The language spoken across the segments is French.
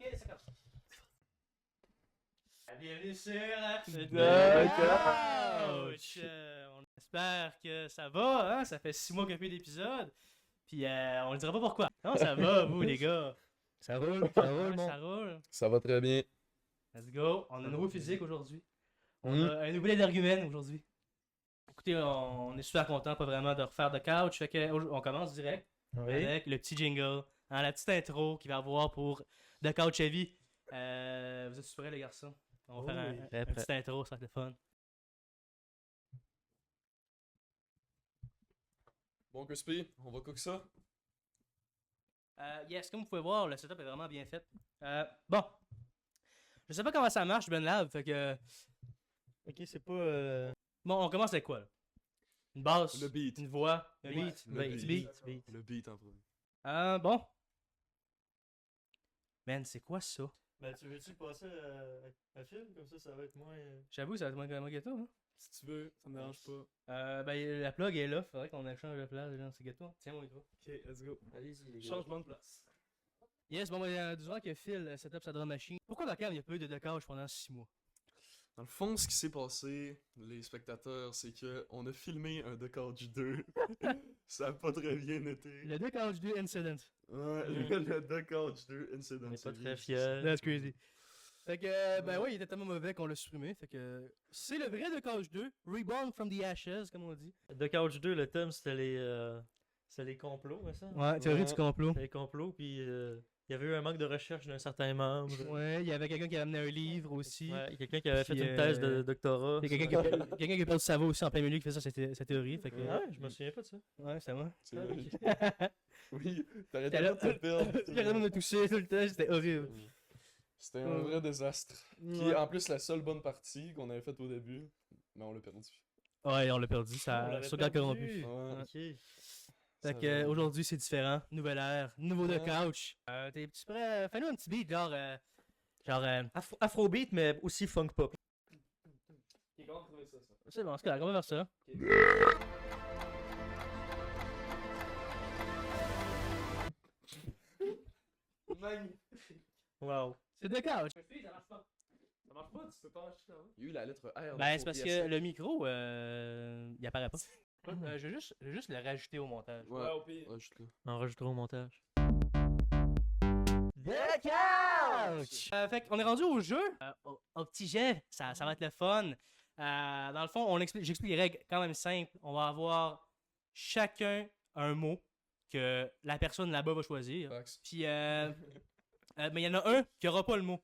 Ok, ça commence. Bienvenue sur Couch. On espère que ça va, hein? Ça fait 6 mois qu'on fait d'épisodes. Puis on ne dira pas pourquoi. Non, ça va, vous, les gars. Ça roule, Ouais, mon. ça roule. Ça va très bien. Let's go. On a un nouveau physique aujourd'hui. On a un nouvel énergumène aujourd'hui. Écoutez, on est super content, pas vraiment, de refaire de couch. Fait que on commence direct avec le petit jingle, hein, la petite intro qu'il va y avoir pour The Couch Heavy. Vous êtes super prêts, les garçons? On va faire un petit intro, ça va être le fun. Bon, Crispy, on va cook ça? Yes, comme vous pouvez voir, le setup est vraiment bien fait. Bon, je sais pas comment ça marche, Ben Lab, fait que... Ok, c'est pas. Bon, on commence avec quoi, là? Une basse, Le beat. une voix, un Ouais, beat, le un petit beat. Le beat en premier. Bon. Ben, c'est quoi ça? Ben, tu veux-tu passer à film? Comme ça va être moins. J'avoue, ça va être moins gâteau, hein? Si tu veux, ça me dérange pas. Ben, la plug est là, faudrait qu'on échange de place, genre, c'est gâteau. Tiens mon micro. Ok, let's go. Allez-y, les gars. Changement de place. Yes, bon, ben, du genre que Phil setup sa drum machine. Pourquoi dans le il y a pas eu de couch pendant 6 mois? Dans le fond, ce qui s'est passé, les spectateurs, c'est que on a filmé un The Couch 2. Ça a pas très bien été. Le The Couch 2 Incident. Ouais, le The Couch 2 Incident. On est pas c'est très bien. fiers. That's crazy. Fait que, ben oui, il était tellement mauvais qu'on l'a supprimé. Fait que, c'est le vrai The Couch 2, Reborn from the Ashes, comme on dit. The Couch 2, le thème, c'était les complots, c'est ça? Ouais, théorie du complot. C'était les complots, puis il y avait eu un manque de recherche d'un certain membre. Ouais, il y avait quelqu'un qui a amené un livre aussi. Ouais, quelqu'un qui avait Puis, fait une thèse de doctorat. Il y a quelqu'un qui a perdu sa voix aussi en plein milieu qui fait ça, sa théorie. Fait que, Ouais, je me souviens pas de ça. ouais, c'est moi. C'est vrai. Oui, t'arrêtais T'as pas de te perdre. J'arrêtais de me toucher tout le temps, c'était horrible. C'était un vrai désastre. Puis Ouais. en plus, la seule bonne partie qu'on avait faite au début, mais on l'a perdu. Ouais, on l'a perdu, ça On l'avait sauvegarde perdu. corrompu. Ouais. Ok. Fait Ça que va. aujourd'hui c'est différent, nouvelle ère, nouveau de Ouais. couch. T'es-tu prêt? Fais-nous un petit beat, genre. Afrobeat, mais aussi funk pop. C'est bon, c'est correct, on va faire ça. Magnifique. Wow. C'est de couch. Ça marche pas, tu peux pas acheter là. Il y a eu la lettre R. Ben, c'est parce que le micro, il apparaît pas. Je vais juste le rajouter au montage. Ouais, au pire. Ouais, juste là. Enregistré au montage. The couch! Fait qu'on est rendu au jeu. Au petit jet, ça va être le fun. Dans le fond, j'explique les règles quand même simples. On va avoir chacun un mot que la personne là-bas va choisir. Fax. Puis, mais il y en a un qui aura pas le mot.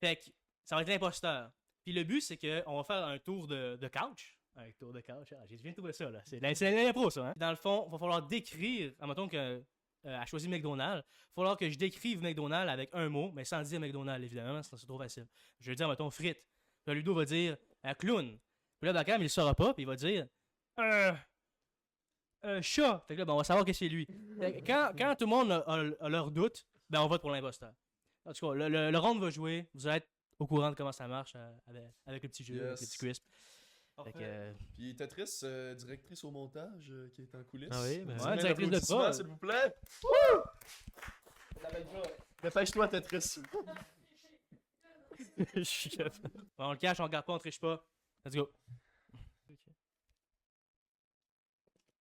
Fait que ça va être l'imposteur. Puis le but, c'est qu'on va faire un tour de couch. Un tour de couch. J'ai bien trouvé ça, là. C'est l'impro, ça. Hein? Dans le fond, il va falloir décrire, admettons que a choisi McDonald's, il va falloir que je décrive McDonald's avec un mot, mais sans dire McDonald's, évidemment, c'est trop facile. Je vais dire, mettons, frites. Là, Ludo va dire clown. Puis là, Dakar, il ne le saura pas, puis il va dire chat. Fait que là, ben, on va savoir que c'est lui. Fait que quand tout le monde a leur doute, ben, on vote pour l'imposteur. En tout cas, le round va jouer. Vous allez être au courant de comment ça marche avec le petit jeu, avec le petit crisp. Fait que, Puis Tetris, directrice au montage, qui est en coulisses. Ah oui, ben ouais, directrice de prod. s'il vous plaît. Dépêche-toi, Tetris. Je suis capable. bon, on le cache, on regarde pas, on triche pas. Let's go.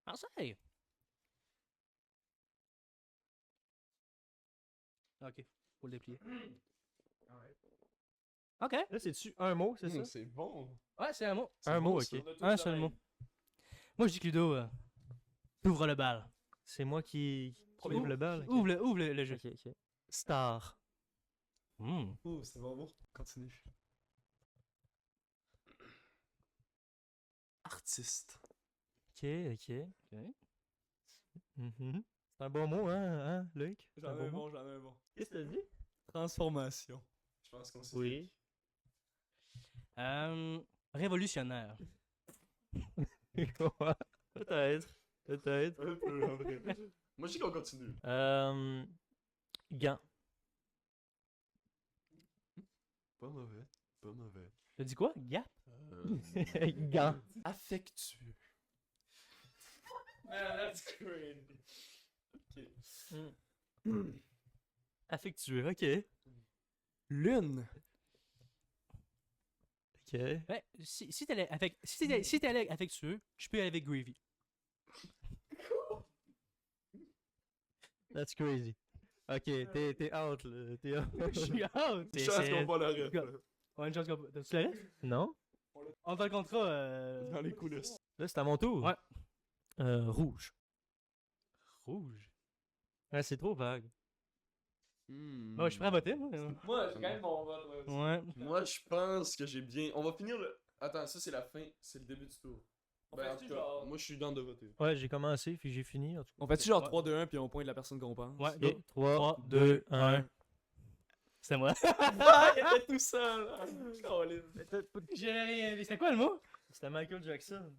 Essaye. Ok, faut le déplier. Ok. Là, c'est-tu un mot, c'est ça? C'est bon. Ouais, c'est un mot. C'est Un bon, mot, ça. ok. Un seul mot. Moi, je dis que Ludo, ouvre le bal. C'est moi qui ouvre le bal. ok. Ouvre le jeu. Ok, ok. Star. Ouh, c'est bon. Continue. Artiste. Ok, ok. Mhm. C'est un bon mot, hein, Luc? C'est un bon mot. j'en ai un bon. Qu'est-ce que t'as dit? Transformation. Je pense qu'on s'est Oui. Révolutionnaire. Quoi? Peut-être. Peut-être. un peu, en vrai. Moi, je dis qu'on continue. Gant. Pas mauvais. Pas mauvais. T'as dit quoi? Gap? Gant. Affectueux. Man, that's crazy. Ok. Affectueux, ok. Lune. Ok. Ouais, si t'allais affectueux, je peux aller avec Gravy. That's crazy. Ok, t'es out, là. T'es out. Je suis out! Je pense qu'on va la ref. Gars. On a une chance qu'on peut. T'as-tu la ref? Non? On te le contrat. Dans les coulisses. Là, c'est à mon tour. Ouais. Rouge. Rouge. Ouais, c'est trop vague. Moi, je suis prêt à voter, moi. Moi, j'ai quand même mon vote. Ouais. Moi, je pense que j'ai bien. On va finir le. Attends, ça c'est la fin, c'est le début du tour. On Ben, en fait-tu tout cas, genre- moi je suis dans de voter. Ouais, j'ai commencé, puis j'ai fini. En tout On fait-tu genre Ouais. 3-2-1 puis on pointe la personne qu'on pense? Ouais, cas. go. 3, 3, 2, 1. C'était moi. Ah, il était tout seul! J'ai rien. C'était quoi le mot? C'était Michael Jackson.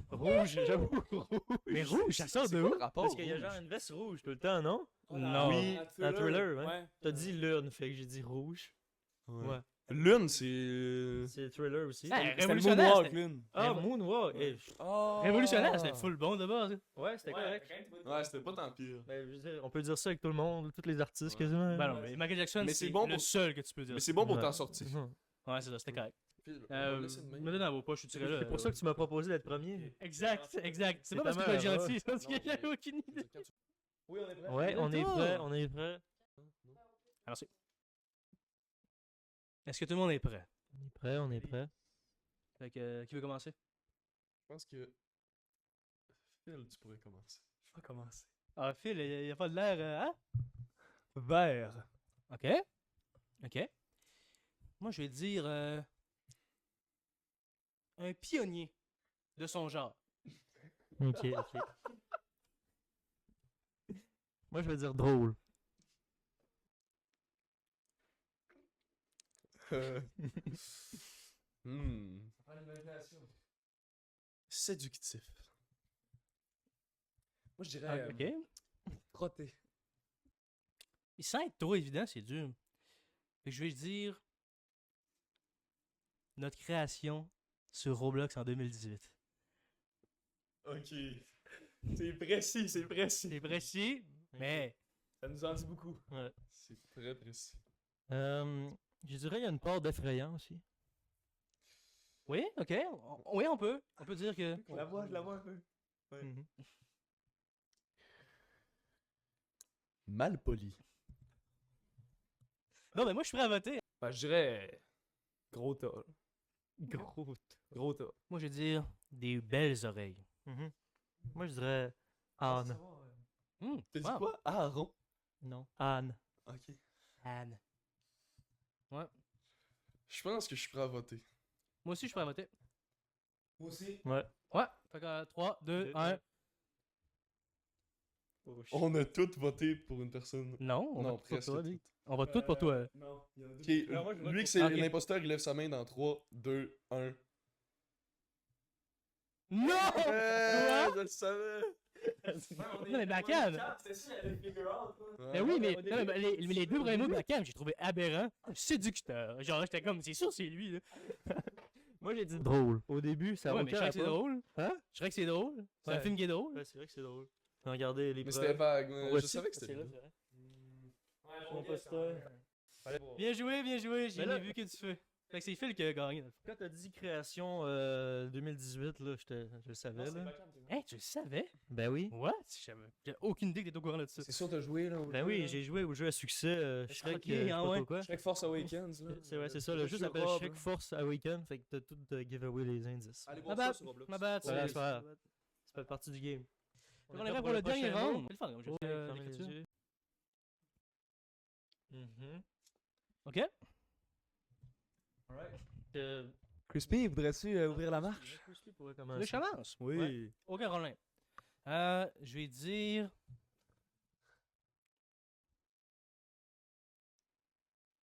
Rouge, j'avoue. Rouge. Mais rouge, ça sort de où? Parce qu'il y a genre une veste rouge tout le temps, non? Non. Oui, un thriller, ouais. Ouais. T'as dit lune, fait que j'ai dit rouge. Ouais. Lune, c'est. C'est thriller aussi. Ah, C'était le révolutionnaire, Moonwalk, c'était- Lune. Ah, Moonwalk. Révolutionnaire, c'était full bon de base. Ouais, c'était correct. Ouais, c'était pas tant pire. Ben, je veux dire, on peut dire ça avec tout le monde, tous les artistes Ouais. quasiment. Ben non, mais Michael Jackson, Mais c'est c'est bon le pour- seul que tu peux dire. Mais c'est bon pour Ouais. t'en sortir. Mhm. Ouais, c'est ça, c'était correct. Phil, on va le laisser de Me même. donne dans vos poches, je suis tiré là. C'est pour ça que tu m'as proposé d'être premier. Exact, exact. C'est C'est pas parce que ta t'es mère, gentil, ouais. c'est parce que Non, j'avais mais- aucune idée. Oui, on est prêt. Ouais, on est D'accord. prêt, on est prêt. Merci. Est-ce que tout le monde est prêt? On est prêt, on est prêt. Fait que, qui veut commencer? Je pense que. Phil, tu pourrais commencer. Je vais commencer. Ah, Phil, il n'y a pas de l'air, hein? Vert. Ok. Ok. Moi, je vais dire un pionnier de son genre. Ok, ok. Moi, je vais dire drôle. Hmm. Séductif. Moi, je dirais Ok. frotté. Il sans être trop évident, c'est dur. Fait que je vais dire notre création sur Roblox en 2018. Ok. C'est précis, c'est précis. C'est précis, mais Ça nous en dit beaucoup. C'est très précis. Je dirais il y a une part d'effrayant aussi. oui, ok. Oui, on peut. On peut dire que. Je la vois un peu. Ouais. Mhm. Mal poli. Non, mais moi, je suis prêt à voter. Ben, je dirais gros tas. là. Gros. Gros tas. Moi, je vais dire des belles oreilles. Mhm. Moi, je dirais Anne. T'as dit Wow. quoi? Aaron. Non. Anne. Ok. Anne. Je pense que je suis prêt à voter. Moi aussi, je suis prêt à voter. Moi aussi. Ouais. Ouais. Fait que 3, 2, 1. On a tous voté pour une personne. Non, on Non, vote tout pour presque toi, toutes. lui. On vote tout pour toi. Non, il y en a deux. Ok, Non, moi, je vote lui pour- que c'est Ok. l'imposteur, il lève sa main dans 3, 2, 1. Non! Je le savais! Non, mais Bacam! C'était ça, il y avait figure out, quoi. Ben oui, mais, non, mais les deux premiers mots de la cam, j'ai trouvé aberrant. Séducteur. Genre, j'étais comme, c'est sûr, c'est lui, là. Moi, j'ai dit drôle. Au début, ça Ouais, a mais je aucun dirais que c'est rapport. drôle. Hein? Je dirais que c'est drôle. C'est un Ouais. film qui est drôle. Ouais, c'est vrai que c'est drôle. Regardez les Mais preuves. c'était vague, On je voit-tu? savais que c'était C'est là, lui. c'est vrai. Ouais, Mon imposteur. Bien joué, j'ai Mais là- vu que tu fais. Fait que c'est Phil qui a gagné. dans le fond. Quand t'as dit création 2018, là, je le savais, là. Hey, tu le savais? Ben oui. What? J'ai aucune idée que t'étais au courant de ça. C'est sûr, t'as joué, là. Ben oui, j'ai joué au jeu à succès Shrek, Ok, je sais ah pas ouais. trop quoi. Shrek Force Awakens, là. C'est vrai, c'est ça, le jeu s'appelle Shrek Force Awakens, fait que t'as tout de giveaway les indices. Allez Ma voir ça bad, sur Roblox. ma bad, Ouais, c'est c'est... pas grave. Ça fait partie du game. On est prêt pour le dernier prochain mot? round. C'est le fun, comme j'ai fait Fermez les l'écriture. yeux. Mhm. Ok? Alright. Crispy, voudrais-tu ouvrir la marche? Crispy pourrait Le commencer. commence. Oui. Ouais. Aucun problème. Je vais dire...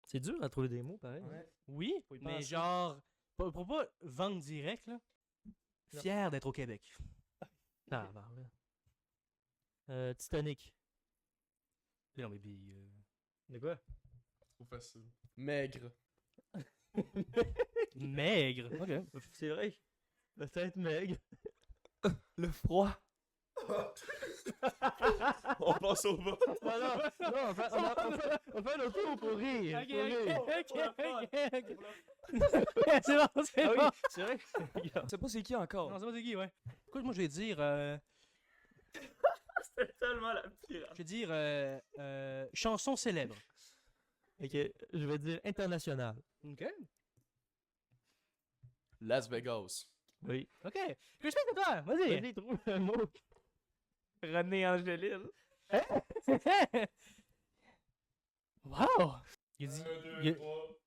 C'est dur à trouver des mots, pareil. Oui, Faut y mais penser. genre... Pour pas vendre direct, là. Fier d'être au Québec. Ah, Titanic. Non, mais De quoi? Trop facile. Maigre. maigre. Ok. C'est vrai. Peut-être Meg. Le froid. On passe au vote. Non, on fait un tour pour rire. Ok, pour rire. ok. C'est bon, c'est Ah bon. oui, c'est vrai. Je sais pas c'est qui encore. Non, c'est pas c'est qui, ouais. Écoute, moi, je vais dire... C'est tellement la pire. Je vais dire chanson célèbre. Ok, je vais dire international. Ok. Las Vegas. Oui. Ok. Crispin, c'est toi. Vas-y. Vas-y, trouve un mot. René Angélil. Wow. Il a dit... il a- 3.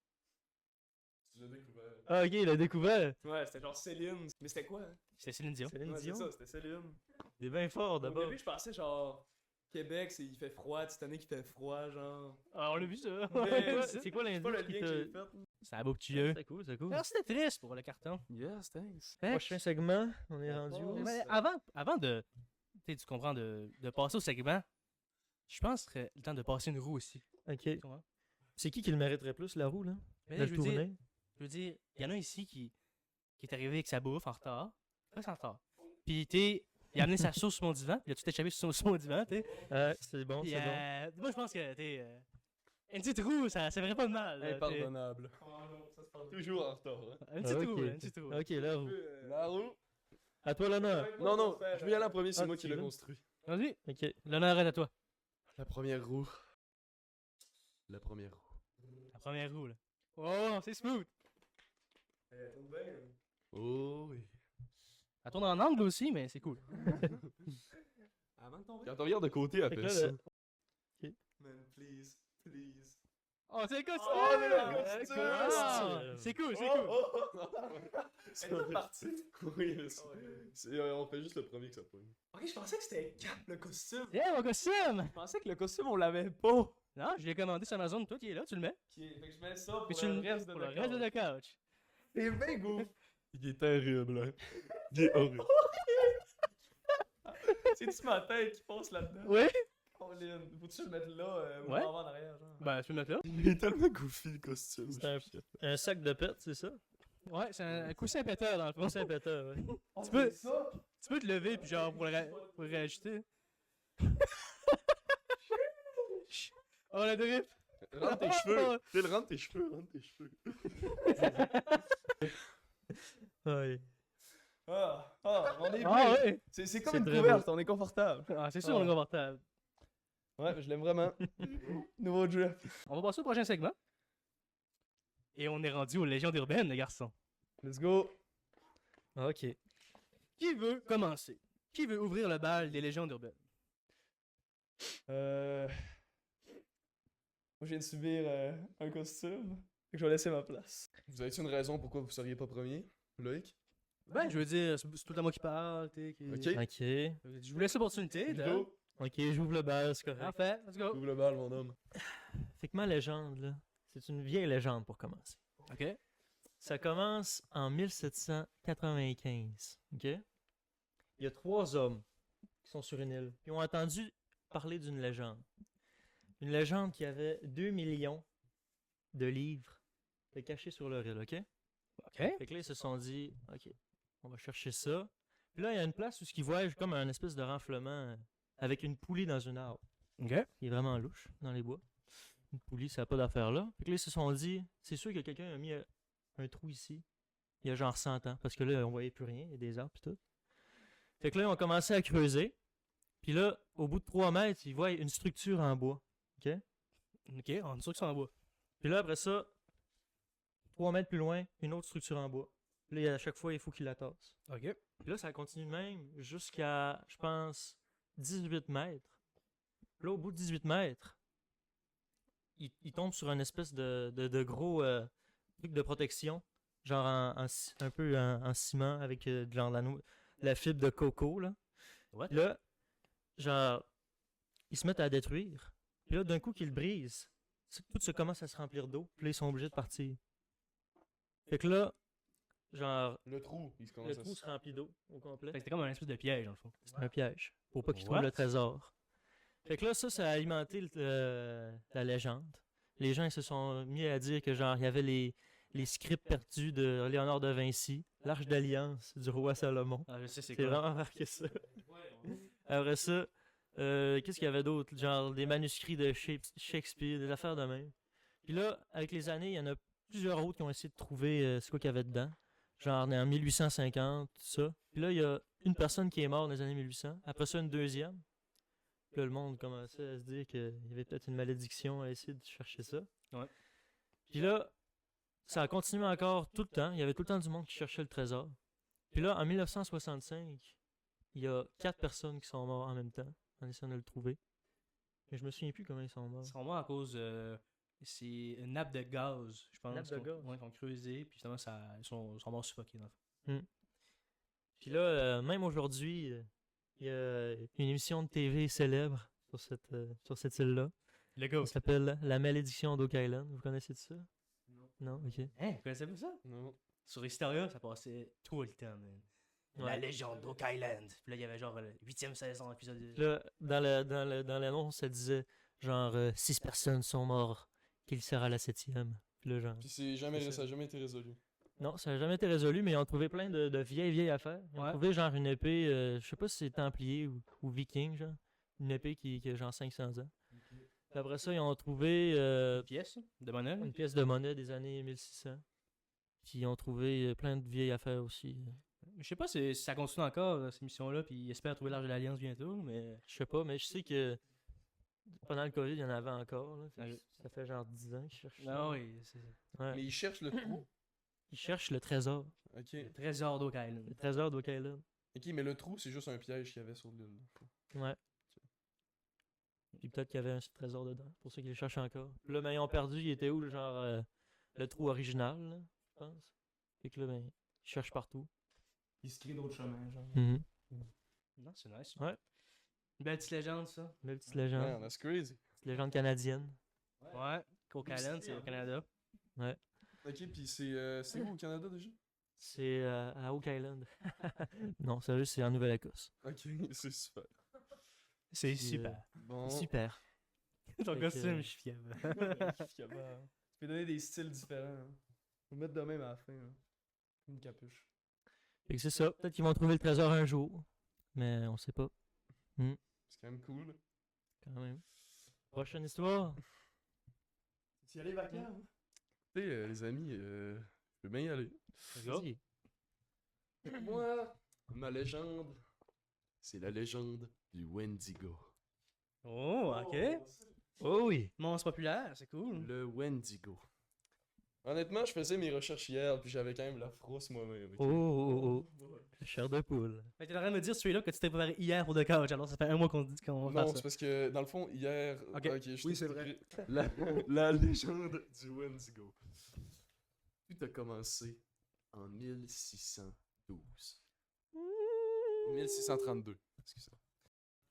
Tu l'as découvert. Ah, ok, il a découvert. Ouais, c'était genre Céline. Mais c'était quoi, hein? C'est Céline Dion. Céline Ouais, c'est Dion. ça, c'était Céline. Il est bien fort Au d'abord. début, je pensais genre Québec, il fait froid, cette année qu'il fait froid, genre. Ah, on l'a vu ça. Mais C'est quoi C'est pas le l'indice qui lien que j'ai te... fait. C'est un beau petit jeu. C'est cool, c'est cool. Alors, c'était triste pour le carton. Yes, thanks. Prochain segment, on est rendu où? Mais avant de... Tu comprends, de passer au segment, je pense que serait le temps de passer une roue aussi. Ok. Tu comprends? C'est qui le mériterait plus, la roue, là? Mais De là, le tourner? je veux dire, il y en a ici qui est arrivé avec sa bouffe en retard. Très en retard. Puis, il a amené sa sauce sur mon divan, puis il a tout échappé sur mon divan, tu sais. C'est bon, Puis, c'est bon. moi, je pense que, une petite roue, ça ferait pas de mal. là, t'sais. Impardonnable. Toujours en retard. Hein. Une petite Ok. roue, une petite roue. Ok, la roue. La roue. À toi, l'honneur. Non, non, je vais y aller en premier, c'est Ah, moi tu qui l'ai veux? construit. Vas-y, Ok. l'honneur est à toi. La première roue. La première roue. La première roue, là. Oh, c'est smooth. Oh oui. Elle tourne en angle aussi, mais c'est cool. Avant de tomber. Quand on regarde de côté, elle Fait que fait là, ça. Man, please, please. Oh, c'est le costume! Oh, c'est le costume! Ah, c'est cool, c'est cool. C'est Elle est partie. Oui, on fait juste le premier que ça pogne. Ok, je pensais que c'était Cap le costume. Tiens, mon costume! Je pensais que le costume, on l'avait pas. Non, je l'ai commandé sur Amazon, toi qui es là, tu le mets. Fait que je mets ça pour Puis tu le le reste de pour le la reste de la couch. C'est bien goût. Il est terrible, hein. Il est horrible. C'est-tu ma tête qui passe là-dedans? Oui? Colin, faut-tu le mettre là ou Ouais. en arrière, genre? Ben, tu peux le mettre là. Il est tellement goofy, le costume. C'est un sac de pète, c'est ça? Ouais, c'est un coussin péteur dans le fond. Coussin péteur, ouais. Tu peux- c'est ça? Tu peux te lever puis genre pour le réajuster. Oh, la drip! Rentre tes cheveux. Phil, rentre tes cheveux, rentre tes cheveux. Ouais. On est Ah bien. ouais! C'est comme C'est une très couverte, on est confortable. Ah, c'est sûr, on est confortable. Ouais, je l'aime vraiment. Nouveau draft. On va passer au prochain segment. Et on est rendu aux légendes urbaines, les garçons. Let's go. Ok. Qui veut commencer? Qui veut ouvrir le bal des légendes urbaines? Moi, je viens de subir un costume. Fait que je vais laisser ma place. Vous avez-tu une raison pourquoi vous seriez pas premier, Loïc? Ben, je veux dire, c'est tout le temps moi qui parle, tu sais. Ok. Ok. Je vous laisse l'opportunité de... Ludo, Ok, j'ouvre le bal, c'est correct. Parfait, let's go. ouvre le bal, mon homme. Fait que ma légende, là, c'est une vieille légende pour commencer. Ok. Ça commence en 1795, ok? Il y a 3 hommes qui sont sur une île. Ils ont entendu parler d'une légende. Une légende qui avait 2 millions de livres de cachés sur leur île, ok? Ok. Fait que là, ils se sont dit, ok, on va chercher ça. Puis là, il y a une place où ils voient comme un espèce de renflement avec une poulie dans une arbre. Ok. Il est vraiment louche dans les bois. Une poulie, ça n'a pas d'affaire là. Fait que là, ils se sont dit, c'est sûr que quelqu'un a mis un trou ici. Il y a genre 100 ans. Parce que là, on voyait plus rien. Il y a des arbres et tout. Fait que là, ils ont commencé à creuser. Puis là, au bout de 3 mètres, ils voient une structure en bois. OK? Ok, on est sûr qu'ils sont en bois. Puis là, après ça, 3 mètres plus loin, une autre structure en bois. Là, à chaque fois, il faut qu'ils la tassent. Ok. Puis là, ça continue de même jusqu'à, je pense, 18 mètres. Là, au bout de 18 mètres, il tombe sur une espèce de gros truc de protection, genre un peu en ciment avec genre la fibre de coco, là. What? Là, genre, ils se mettent à la détruire. Puis là, d'un coup qu'ils le brisent, tout se commence à se remplir d'eau. Puis là, ils sont obligés de partir. Fait que là, genre, Le trou, il se le commence trou se remplit d'eau au complet. Fait que c'était comme un espèce de piège, dans le fond. C'est un piège pour pas qu'ils What? trouvent le trésor. Fait que là, ça a alimenté la légende. Les gens ils se sont mis à dire que genre il y avait les scripts perdus de Léonard de Vinci, l'Arche d'Alliance du roi Salomon. Ah, je sais c'est C'est quoi. vraiment marqué ça. Après ça, Qu'est-ce qu'il y avait d'autre? Genre des manuscrits de Shakespeare, des affaires de même. Puis là, avec les années, il y en a plusieurs autres qui ont essayé de trouver c'est quoi qu'il y avait dedans. Genre en 1850, tout ça. Puis là, il y a une personne qui est morte dans les années 1800. Après ça, une deuxième. Puis là, le monde commençait à se dire qu'il y avait peut-être une malédiction à essayer de chercher ça. Ouais. Puis là, ça a continué encore tout le temps. Il y avait tout le temps du monde qui cherchait le trésor. Puis là, en 1965, il y a 4 personnes qui sont mortes en même temps en essayant de le trouver. Mais je me souviens plus comment ils sont morts. Ils sont morts à cause. C'est une nappe de gaz, je pense. Nappe de gaz? Ouais, qu'ils ont creusé, puis justement, ils sont morts suffoqués, dans le fond. Puis là, même aujourd'hui, il y a une émission de TV célèbre sur cette île-là. Le gars. Ça s'appelle La Malédiction d'Oak Island. Vous connaissez ça? Non, ok. Hein, vous connaissez pas ça? Non. Sur Hysteria, ça passait tout le temps, man. La Ouais. légende d'Oak Island. Puis là, il y avait genre 8e saison, épisode. Puis là, dans l'annonce, ça disait genre 6 personnes sont mortes, qu'il sera la 7e. Puis là, genre. Puis C'est ça a jamais été résolu. Non, ça n'a jamais été résolu, mais ils ont trouvé plein de vieilles affaires. Ils ont Ouais. trouvé genre une épée, je sais pas si c'est Templier ou Viking, genre. Une épée qui a genre 500 ans. Puis après ça, ils ont trouvé Pièce de monnaie. une pièce de monnaie des années 1600. Puis ils ont trouvé plein de vieilles affaires aussi. Je sais pas si ça continue encore, cette mission-là, puis ils espèrent trouver l'Arche de l'Alliance bientôt, mais. Je sais pas, mais je sais que pendant le COVID, il y en avait encore. Là. Ouais. Ça fait genre 10 ans qu'ils cherchent ça. Non, oui, c'est Ouais. Mais ils cherchent le trou. Ils cherchent le trésor. Ok. le trésor d'Oak Island. Le trésor d'Oak Island. Ok, mais le trou, c'est juste un piège qu'il y avait sur l'île. Ouais. Puis peut-être qu'il y avait un trésor dedans, pour ceux qui le cherchent encore. Puis là, ben, ils ont perdu, il était où, le genre, le trou original, là, je pense. Fait que là, ben, ils cherchent partout. Il se crée d'autres chemins, genre. Non, c'est nice. Ouais. Une belle petite légende, ça. Belle petite légende. Man, that's crazy. Petite légende canadienne. Ouais. Oak Island, c'est au Canada. Ok, puis c'est où au Canada déjà? C'est à Oak Island. Non, sérieux, c'est en Nouvelle-Écosse. Ok, c'est super. C'est Puis, super. Bon. Super. Ton Fait costume, que- je suis fiable. Tu peux donner des styles différents. Hein. Faut mettre de même à la fin. Hein. Une capuche. Fait que c'est ça. Peut-être qu'ils vont trouver le trésor un jour. Mais on sait pas. C'est quand même cool. Quand même. Prochaine histoire. Tu y allais vacances? Hein? Tu sais, les amis, je peux bien y aller. Vas-y. Moi, ma légende, c'est la légende du Wendigo. Oh, ok. Oh oui. Monstre populaire, c'est cool. Le Wendigo. Honnêtement, je faisais mes recherches hier, puis j'avais quand même la frousse moi-même. ok? Oh. Chair de poule. Mais t'es en train de me dire, celui-là, que tu t'es préparé hier pour The Couch, alors ça fait un mois qu'on dit qu'on va Non, faire c'est ça. parce que dans le fond, hier. Ok. je Oui, t'ai c'est vrai. expliqué La légende du Wendigo. Tout a commencé en 1612. 1632, excusez.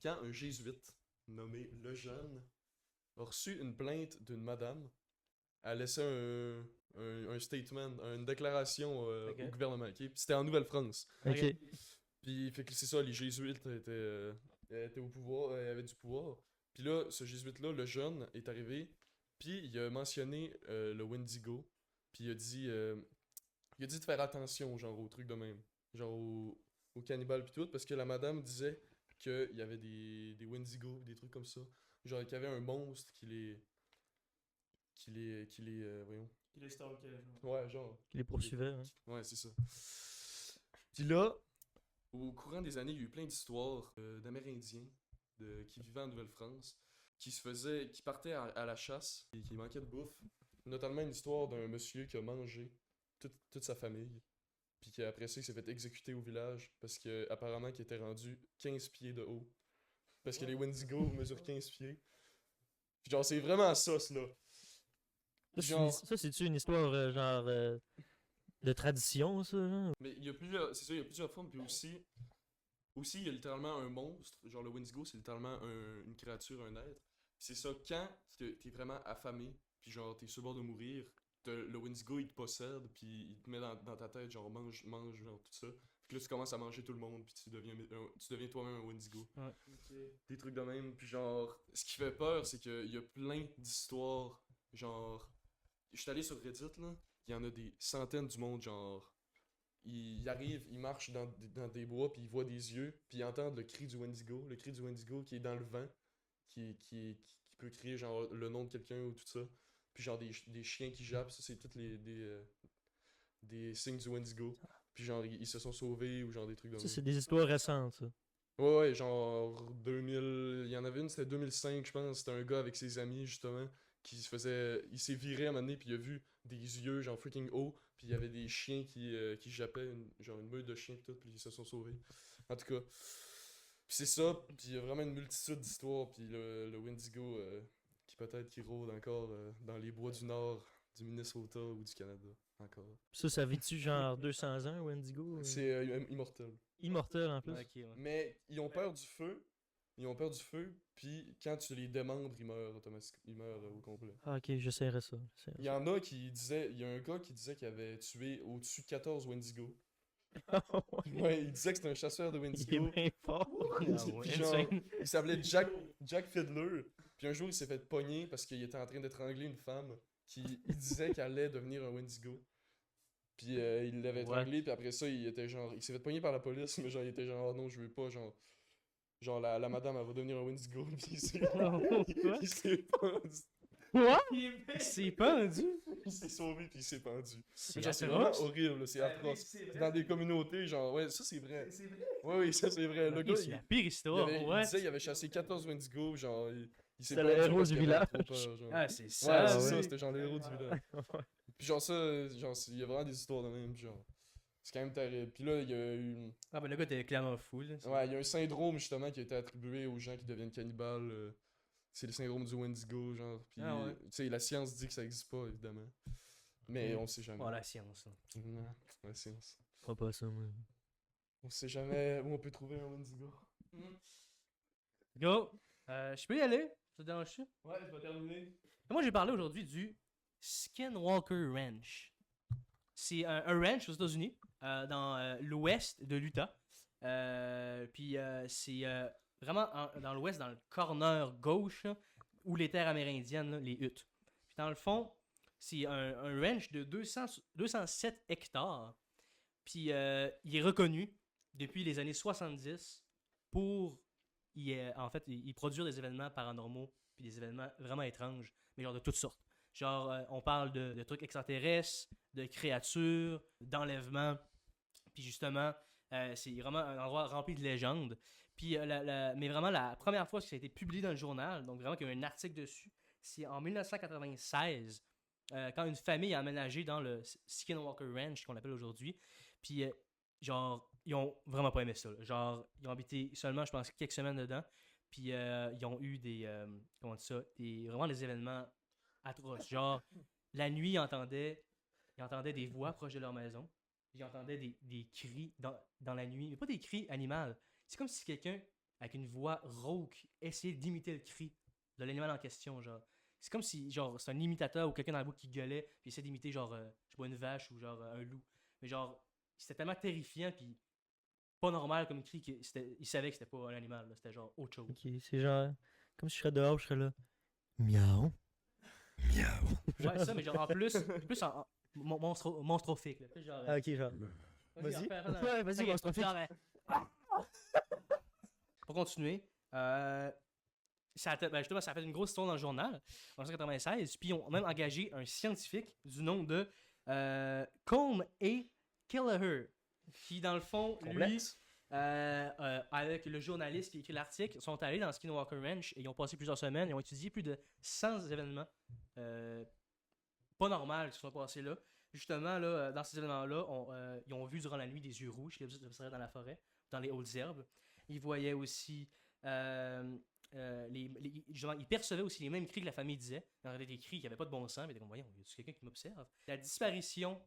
Quand un jésuite nommé Lejeune a reçu une plainte d'une madame, a laissé un statement, une déclaration Ok. au gouvernement. Ok? Puis c'était en Nouvelle-France. Ok. Puis fait que c'est ça, les jésuites étaient au pouvoir, avaient du pouvoir. Puis là, ce jésuite-là, le jeune, est arrivé, puis il a mentionné le Wendigo, puis il a dit de faire attention, genre, aux trucs de même. Genre, aux cannibales puis tout, parce que la madame disait qu'il y avait des Wendigo, des trucs comme ça. Genre, qu'il y avait un monstre voyons. Il est stalké, genre. Ouais, genre. Qui les poursuivait. Hein. Ouais, c'est ça. Puis là, au courant des années, il y a eu plein d'histoires d'Amérindiens qui vivaient en Nouvelle-France, qui partaient à la chasse et qui manquaient de bouffe. Notamment une histoire d'un monsieur qui a mangé toute sa famille, puis qui après ça, il s'est fait exécuter au village parce que apparemment qu'il était rendu 15 pieds de haut. Parce que les Wendigo mesurent 15 pieds. Puis genre, c'est vraiment sauce, là. Genre- Ça, c'est-tu une histoire de tradition, ça? Genre? Mais il y a plusieurs, c'est ça, il y a plusieurs formes, puis aussi il y a littéralement un monstre, genre le Wendigo, c'est littéralement une créature, un être. Puis c'est ça, quand t'es vraiment affamé, puis genre t'es sur le bord de mourir, le Wendigo il te possède, puis il te met dans ta tête, genre mange, genre tout ça. Puis là tu commences à manger tout le monde, puis tu deviens toi-même un Wendigo. Des trucs de même, puis genre, ce qui fait peur, c'est qu'il y a plein d'histoires, genre, je suis allé sur Reddit là, il y en a des centaines du monde, genre, il arrive, il marche dans des bois, puis il voit des yeux, puis il entend le cri du Wendigo. Le cri du Wendigo qui est dans le vent, qui peut crier genre le nom de quelqu'un ou tout ça. Puis genre des chiens qui jappent, ça c'est toutes des signes du Wendigo. Puis genre ils se sont sauvés ou genre des trucs de Ça, même. c'est des histoires récentes, ça. Ouais, genre 2000. Il y en avait une, c'était 2005, je pense. C'était un gars avec ses amis, justement, qui se faisait. Il s'est viré à un moment donné, puis il a vu des yeux, genre freaking haut, puis il y avait des chiens qui jappaient, genre une meute de chiens, puis tout, puis ils se sont sauvés. En tout cas. Puis c'est ça, puis il y a vraiment une multitude d'histoires, puis le Wendigo, qui peut-être qui rôde encore dans les bois du Nord, du Minnesota ou du Canada, encore. Ça vit-tu genre 200 ans, Wendigo? C'est immortel. Immortel en plus. Ok, ouais. Mais ils ont peur du feu. Ils ont peur du feu, puis quand tu les démembres, ils meurent automatiquement. Ils meurent au complet. Ah, ok, j'essaierai ça. Il y en a qui disaient. Il y a un gars qui disait qu'il avait tué au-dessus de 14 Wendigo. Ouais, il disait que c'était un chasseur de Il est Wendigo. bien fort. Ah ouais, Puis genre, insane. il s'appelait Jack Fiddler. Puis un jour, il s'est fait pogner parce qu'il était en train d'étrangler une femme qui il disait qu'elle allait devenir un Wendigo. Puis il l'avait What? étranglé, puis après ça, il était genre. Il s'est fait pogner par la police, mais genre, il était genre, oh non, je veux pas, genre. Genre, la madame, elle va devenir un Wendigo, puis il s'est Quoi? il s'est pendu. Quoi? C'est pendu. Il s'est sauvé, puis il s'est pendu. C'est Mais genre, c'est atroce. vraiment horrible, là, c'est atroce. C'est dans des communautés, genre, ouais, ça c'est vrai. Ouais, oui, ça c'est vrai. Le Ok, gars, c'est la pire histoire. il Ouais. disait qu'il avait chassé 14 Wendigo, genre, il s'est C'était le pendu héros parce du qu'il avait village. trop peur, genre. Ah, c'est Ouais, ça. c'est ouais. ça, c'était genre le héros du village. Puis genre ça, genre, il y a vraiment des histoires de même, genre. C'est quand même terrible. Puis là, il y a eu. Ah, ben le gars était clairement fou, là. Ouais, il y a un syndrome justement qui a été attribué aux gens qui deviennent cannibales. C'est le syndrome du Wendigo, genre. Puis, Ah ouais. tu sais, la science dit que ça existe pas, évidemment. Mais on sait jamais. Oh, la science. Là. Non, la science. Je crois pas ça, moi. On sait jamais où on peut trouver un Wendigo. Go. Je peux y aller? Ça te dérange-tu? Ouais, je vais terminer. Moi, j'ai parlé aujourd'hui du Skinwalker Ranch. C'est un ranch aux États-Unis, dans l'ouest de l'Utah. Puis c'est vraiment dans l'ouest, dans le corner gauche, là, où les terres amérindiennes, là, les huttes. Puis dans le fond, c'est un ranch de 207 hectares. Puis il est reconnu depuis les années 70 pour en fait, il produire des événements paranormaux puis des événements vraiment étranges, mais genre de toutes sortes. Genre, on parle de trucs extraterrestres, de créatures, d'enlèvements. Puis justement, c'est vraiment un endroit rempli de légendes. Puis, mais vraiment, la première fois que ça a été publié dans le journal, donc vraiment qu'il y a eu un article dessus, c'est en 1996, quand une famille a emménagé dans le Skinwalker Ranch, qu'on appelle aujourd'hui. Puis, genre, ils ont vraiment pas aimé ça. Là. Genre, ils ont habité seulement, je pense, quelques semaines dedans. Puis, ils ont eu comment on dit ça, vraiment des événements atroces. Genre, la nuit, ils entendaient des voix proches de leur maison. Puis ils entendaient des cris dans la nuit. Mais pas des cris animaux. C'est comme si quelqu'un, avec une voix rauque, essayait d'imiter le cri de l'animal en question. Genre, c'est comme si, genre, c'est un imitateur ou quelqu'un dans la boucle qui gueulait, puis essayait d'imiter, genre, je sais pas, une vache ou genre un loup. Mais genre, c'était tellement terrifiant, puis pas normal comme cri, qu'il savait que c'était pas un animal. Là. C'était genre autre chose. Ok, c'est genre. Comme si je serais dehors, je serais là. Miaou. Miaou. Ouais, ça, mais genre en plus monstrophique. Là. Plus genre, Ah, ok, genre. Vas-y. Ouais, vas-y, Ok, monstrophique. genre, pour continuer, justement, ça a fait une grosse histoire dans le journal en 1996. Puis ils ont même engagé un scientifique du nom de Colm A. Kelleher, qui dans le fond, lui, Complexe. avec le journaliste qui a écrit l'article, sont allés dans Skinwalker Ranch et ils ont passé plusieurs semaines. Ils ont étudié plus de 100 événements pas normaux qui se sont passés là. Justement, là, dans ces événements-là, ils ont vu durant la nuit des yeux rouges qui observaient dans la forêt, dans les hautes herbes. Ils voyaient aussi justement, ils percevaient aussi les mêmes cris que la famille disait. Il y avait des cris qui n'avaient pas de bon sens, mais ils étaient comme, voyons, il y a quelqu'un qui m'observe. La disparition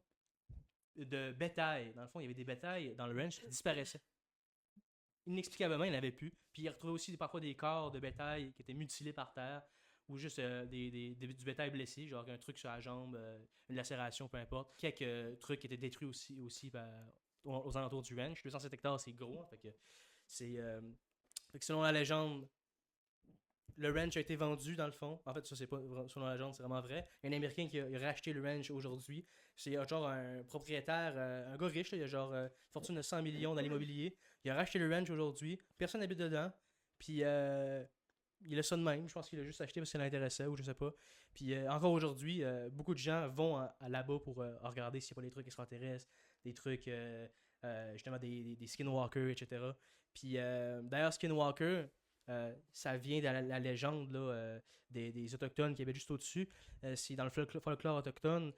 de bétail. Dans le fond, il y avait des bétails dans le ranch qui disparaissaient. Inexplicablement, il n'y en avait plus. Puis ils retrouvaient aussi parfois des corps de bétail qui étaient mutilés par terre, ou juste du bétail blessé, genre un truc sur la jambe, une lacération, peu importe. Quelques trucs qui étaient détruits aussi aux alentours du ranch. 207 hectares, c'est gros. Fait que selon la légende, le ranch a été vendu dans le fond. En fait, ça c'est pas selon la légende, c'est vraiment vrai. Il y a un Américain qui a racheté le ranch aujourd'hui. C'est genre un propriétaire, un gars riche, là, il a genre une fortune de 100 millions dans l'immobilier. Il a racheté le ranch aujourd'hui. Personne n'habite dedans. Puis il a ça de même. Je pense qu'il a juste acheté parce que ça l'intéressait ou je sais pas. Puis encore aujourd'hui, beaucoup de gens vont là-bas pour regarder s'il n'y a pas des trucs extraterrestres, des trucs, justement des skinwalkers, etc. Puis d'ailleurs, Skinwalker, ça vient de la légende là, des Autochtones qui habitent juste au-dessus. C'est dans le folklore autochtone.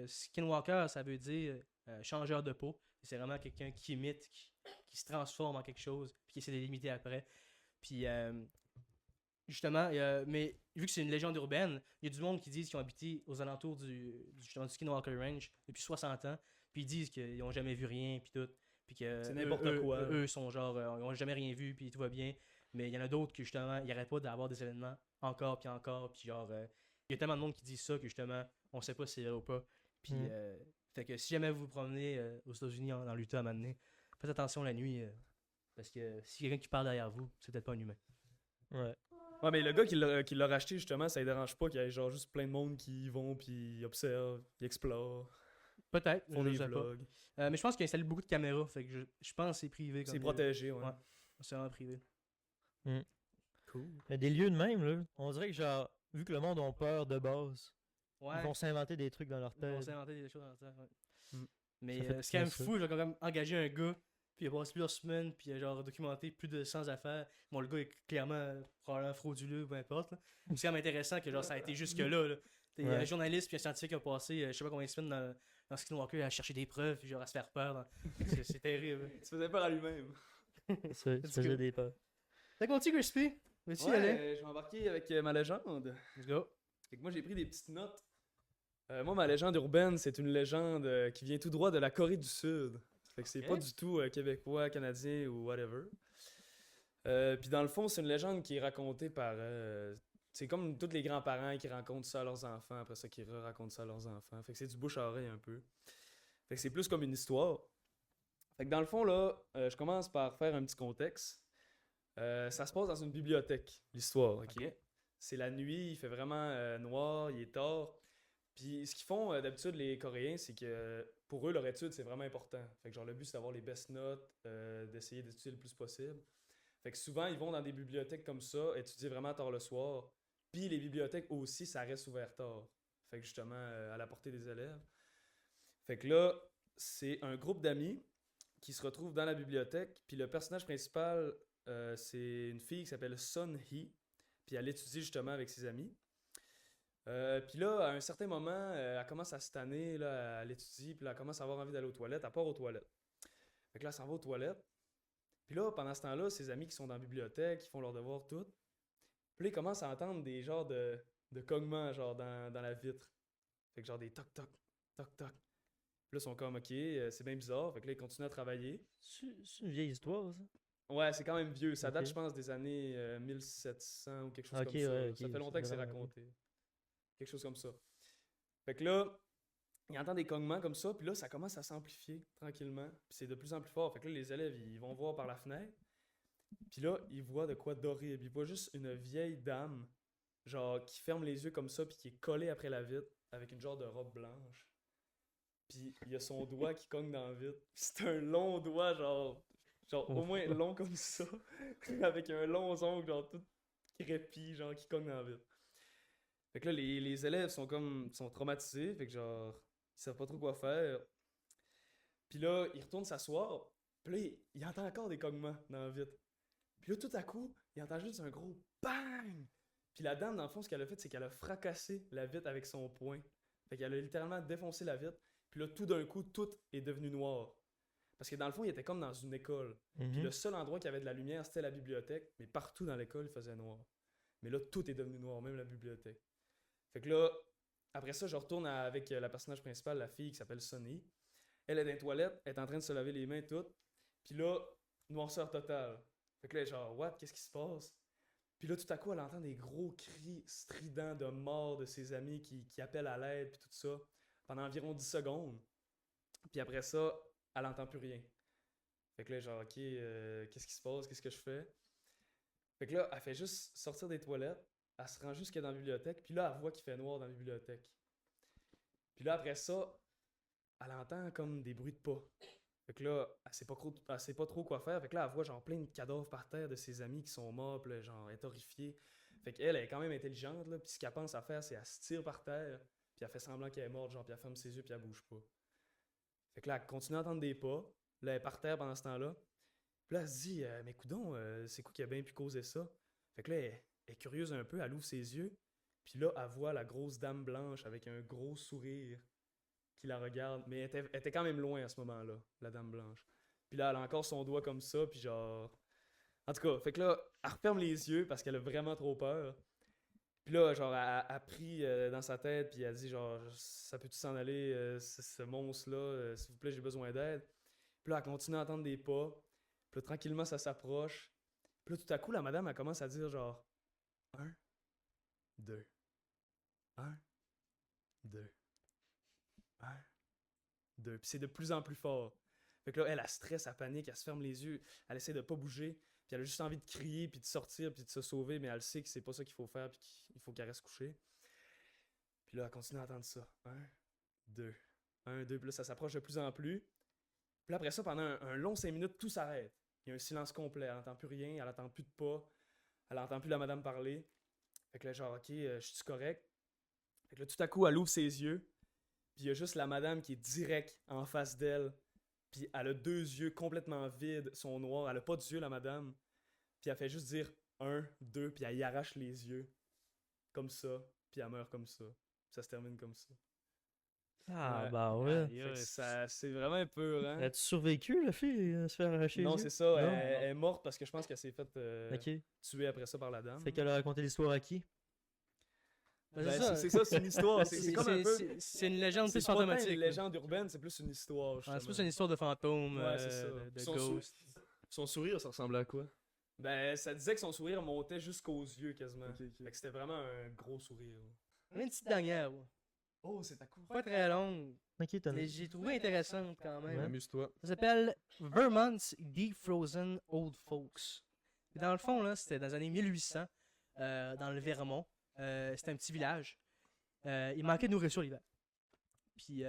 Skinwalker, ça veut dire changeur de peau. C'est vraiment quelqu'un qui imite, qui se transforme en quelque chose, puis qui essaie de l'imiter après. Puis justement, mais vu que c'est une légende urbaine, il y a du monde qui disent qu'ils ont habité aux alentours justement, du Skinwalker Range depuis 60 ans, puis ils disent qu'ils n'ont jamais vu rien, puis tout. Puis que C'est n'importe quoi. Eux sont genre, ils n'ont jamais rien vu, puis tout va bien. Mais il y en a d'autres qui, justement, ils n'arrêtent pas d'avoir des événements encore, puis genre, il y a tellement de monde qui dit ça que, justement, on sait pas si c'est vrai ou pas. Puis, fait que si jamais vous vous promenez aux États-Unis dans l'Utah à un moment donné, faites attention la nuit, parce que si quelqu'un qui parle derrière vous, c'est peut-être pas un humain. Ouais. Ouais, mais le gars qui l'a racheté, justement, ça ne dérange pas qu'il y ait genre juste plein de monde qui y vont, puis ils observent, ils explorent, Peut-être, font je des sais pas. vlogs. Mais je pense qu'il installe beaucoup de caméras, fait que je pense que c'est privé. C'est comme protégé, ouais. Ouais. C'est vraiment privé. Cool. Mais des lieux de même, là, on dirait que genre, vu que le monde a peur de base, Ouais. ils vont s'inventer des trucs dans leur Ils vont tête. s'inventer des choses dans la tête, ouais. Mm. Mais Ça fait c'est quand même ça. fou, j'ai quand même engagé un gars, puis il a passé plusieurs semaines, puis il a genre documenté plus de 100 affaires. Bon, le gars est clairement probablement frauduleux, peu importe. Là. Mais c'est quand même intéressant que genre ça a été jusque-là. Là. Il y a un Ouais. journaliste puis un scientifique qui a passé je sais pas combien de semaines dans Skinwalker à chercher des preuves, puis genre à se faire peur. C'est terrible. Il se faisait peur à lui-même. Ça Let's faisait go. des peurs. Fait qu'on dit Crispy, veux-tu y aller? Je vais embarquer avec ma légende. Let's go. Fait que moi, j'ai pris des petites notes. Moi, ma légende urbaine, c'est une légende qui vient tout droit de la Corée du Sud. Fait que c'est Ok. pas du tout québécois, canadien ou whatever. Puis dans le fond, c'est une légende qui est racontée par... c'est comme tous les grands-parents qui racontent ça à leurs enfants, après ça, qui racontent ça à leurs enfants. Fait que c'est du bouche à oreille un peu. Fait que c'est plus comme une histoire. Fait que dans le fond, là, je commence par faire un petit contexte. Ça se passe dans une bibliothèque, l'histoire, ok? Ok. C'est la nuit, il fait vraiment noir, il est tard. Puis ce qu'ils font d'habitude, les Coréens, c'est que pour eux, leur étude, c'est vraiment important. Fait que genre, le but, c'est d'avoir les best notes, d'essayer d'étudier le plus possible. Fait que souvent, ils vont dans des bibliothèques comme ça, étudier vraiment tard le soir. Puis les bibliothèques aussi, ça reste ouvert tard. Fait que justement, à la portée des élèves. Fait que là, c'est un groupe d'amis qui se retrouvent dans la bibliothèque. Puis le personnage principal, c'est une fille qui s'appelle Sun Hee. Puis elle étudie justement avec ses amis. Puis là, à un certain moment, elle commence à se tanner, là, elle étudie, puis là, elle commence à avoir envie d'aller aux toilettes, elle part aux toilettes. Fait que là, elle s'en va aux toilettes. Puis là, pendant ce temps-là, ses amis qui sont dans la bibliothèque, qui font leurs devoirs, tout. Puis là, ils commencent à entendre des genres de cognements, genre, dans la vitre. Fait que genre des toc-toc, toc-toc. Puis là, ils sont comme, ok, c'est bien bizarre. Fait que là, ils continuent à travailler. C'est une vieille histoire, ça. Ouais, c'est quand même vieux. Ça date, Ok. je pense, des années 1700 ou quelque chose Ok, comme ça. ouais, ok, Ça fait longtemps c'est que c'est vraiment raconté. Quelque chose comme ça. Fait que là, il entend des cognements comme ça, puis là, ça commence à s'amplifier tranquillement. Puis c'est de plus en plus fort. Fait que là, les élèves, ils vont voir par la fenêtre. Puis là, ils voient de quoi d'horrible. Ils voient juste une vieille dame, genre, qui ferme les yeux comme ça, puis qui est collée après la vitre, avec une genre de robe blanche. Puis il y a son doigt qui cogne dans la vitre. Puis c'est un long doigt, genre au moins long comme ça, avec un long ongle, genre tout crépi, genre qui cogne dans la vitre. Fait que là, les élèves sont traumatisés, fait que genre, ils savent pas trop quoi faire. Puis là, ils retournent s'asseoir, puis là, ils entendent encore des cognements dans la vitre. Puis là, tout à coup, ils entendent juste un gros bang! Puis la dame, dans le fond, ce qu'elle a fait, c'est qu'elle a fracassé la vitre avec son poing. Fait qu'elle a littéralement défoncé la vitre. Puis là, tout d'un coup, tout est devenu noir. Parce que dans le fond, il était comme dans une école. Puis le seul endroit qui avait de la lumière, c'était la bibliothèque. Mais partout dans l'école, il faisait noir. Mais là, tout est devenu noir, même la bibliothèque. Fait que là, après ça, je retourne avec la personnage principale, la fille qui s'appelle Sonny. Elle est dans les toilettes, elle est en train de se laver les mains toutes. Puis là, noirceur totale. Fait que là, elle est genre, what, qu'est-ce qui se passe? Puis là, tout à coup, elle entend des gros cris stridents de mort de ses amis qui appellent à l'aide, puis tout ça, pendant environ 10 secondes. Puis après ça, elle entend plus rien. Fait que là, genre, ok, qu'est-ce qui se passe? Qu'est-ce que je fais? Fait que là, elle fait juste sortir des toilettes, elle se rend jusque dans la bibliothèque, puis là, elle voit qu'il fait noir dans la bibliothèque. Puis là, après ça, elle entend comme des bruits de pas. Fait que là, elle sait pas trop quoi faire. Fait que là, elle voit genre plein de cadavres par terre de ses amis qui sont morts, puis là, genre, elle est horrifiée. Fait qu'elle, elle est quand même intelligente, là, puis ce qu'elle pense à faire, c'est qu'elle se tire par terre, puis elle fait semblant qu'elle est morte, genre, puis elle ferme ses yeux, puis elle bouge pas. Fait que là, elle continue à entendre des pas. Là, elle est par terre pendant ce temps-là. Puis là, elle se dit, mais coudon, c'est quoi qui a bien pu causer ça? Fait que là, elle est curieuse un peu, elle ouvre ses yeux, puis là, elle voit la grosse dame blanche avec un gros sourire qui la regarde. Mais elle était quand même loin à ce moment-là, la dame blanche. Puis là, elle a encore son doigt comme ça, puis genre. En tout cas, fait que là, elle referme les yeux parce qu'elle a vraiment trop peur. Puis là, genre, elle a pris dans sa tête, puis elle dit, genre, ça peut-tu s'en aller, ce monstre-là, s'il vous plaît, j'ai besoin d'aide. Puis là, elle continue à entendre des pas. Puis là, tranquillement, ça s'approche. Puis là, tout à coup, la madame, elle commence à dire, genre, 1, 2, 1, 2, 1, 2. Puis c'est de plus en plus fort. Fait que là, elle stresse, elle panique, elle se ferme les yeux, elle essaie de pas bouger, puis elle a juste envie de crier, puis de sortir, puis de se sauver, mais elle sait que c'est pas ça qu'il faut faire, puis qu'il faut qu'elle reste couchée. Puis là, elle continue à entendre ça. 1, 2, 1, 2, puis là, ça s'approche de plus en plus. Puis là, après ça, pendant un long 5 minutes, tout s'arrête. Il y a un silence complet, elle n'entend plus rien, elle n'entend plus de pas, elle n'entend plus la madame parler. Fait que là, genre, ok, je suis correct. Fait que là, tout à coup, elle ouvre ses yeux, puis il y a juste la madame qui est direct en face d'elle. Puis elle a 2 yeux complètement vides, sont noirs. Elle a pas d'yeux, la madame. Puis elle fait juste dire 1, 2, puis elle y arrache les yeux. Comme ça. Puis elle meurt comme ça. Puis ça se termine comme ça. Ah, Ouais. bah ouais. Aïe, Fait que aïe. c'est vraiment un peu, hein? As-tu survécu, la fille, à se faire arracher Non, les yeux? c'est ça. Non? Elle est morte parce que je pense qu'elle s'est faite Ok. tuer après ça par la dame. Fait qu'elle a raconté l'histoire à qui? Ben, Ben, c'est ça. c'est ça, c'est une histoire. C'est comme un peu. C'est une légende C'est plus pas tant fantomatique. une légende urbaine, c'est plus une histoire. Ouais, c'est justement. plus une histoire de fantôme, Ouais, c'est ça. de Son ghost. Son sourire, ça ressemblait à quoi? Ben, ça disait que son sourire montait jusqu'aux yeux quasiment. Ok, ok. Fait que c'était vraiment un gros sourire. Une petite dernière, ouais. Oh, c'est ta cour. Pas très longue, Ok, t'en as. mais j'ai trouvé intéressante quand même. Amuse-toi. Ça s'appelle Vermont's Deep Frozen Old Folks. Et dans le fond, là, c'était dans les années 1800, dans le Vermont. C'était un petit village. Il manquait de nourriture l'hiver. Puis,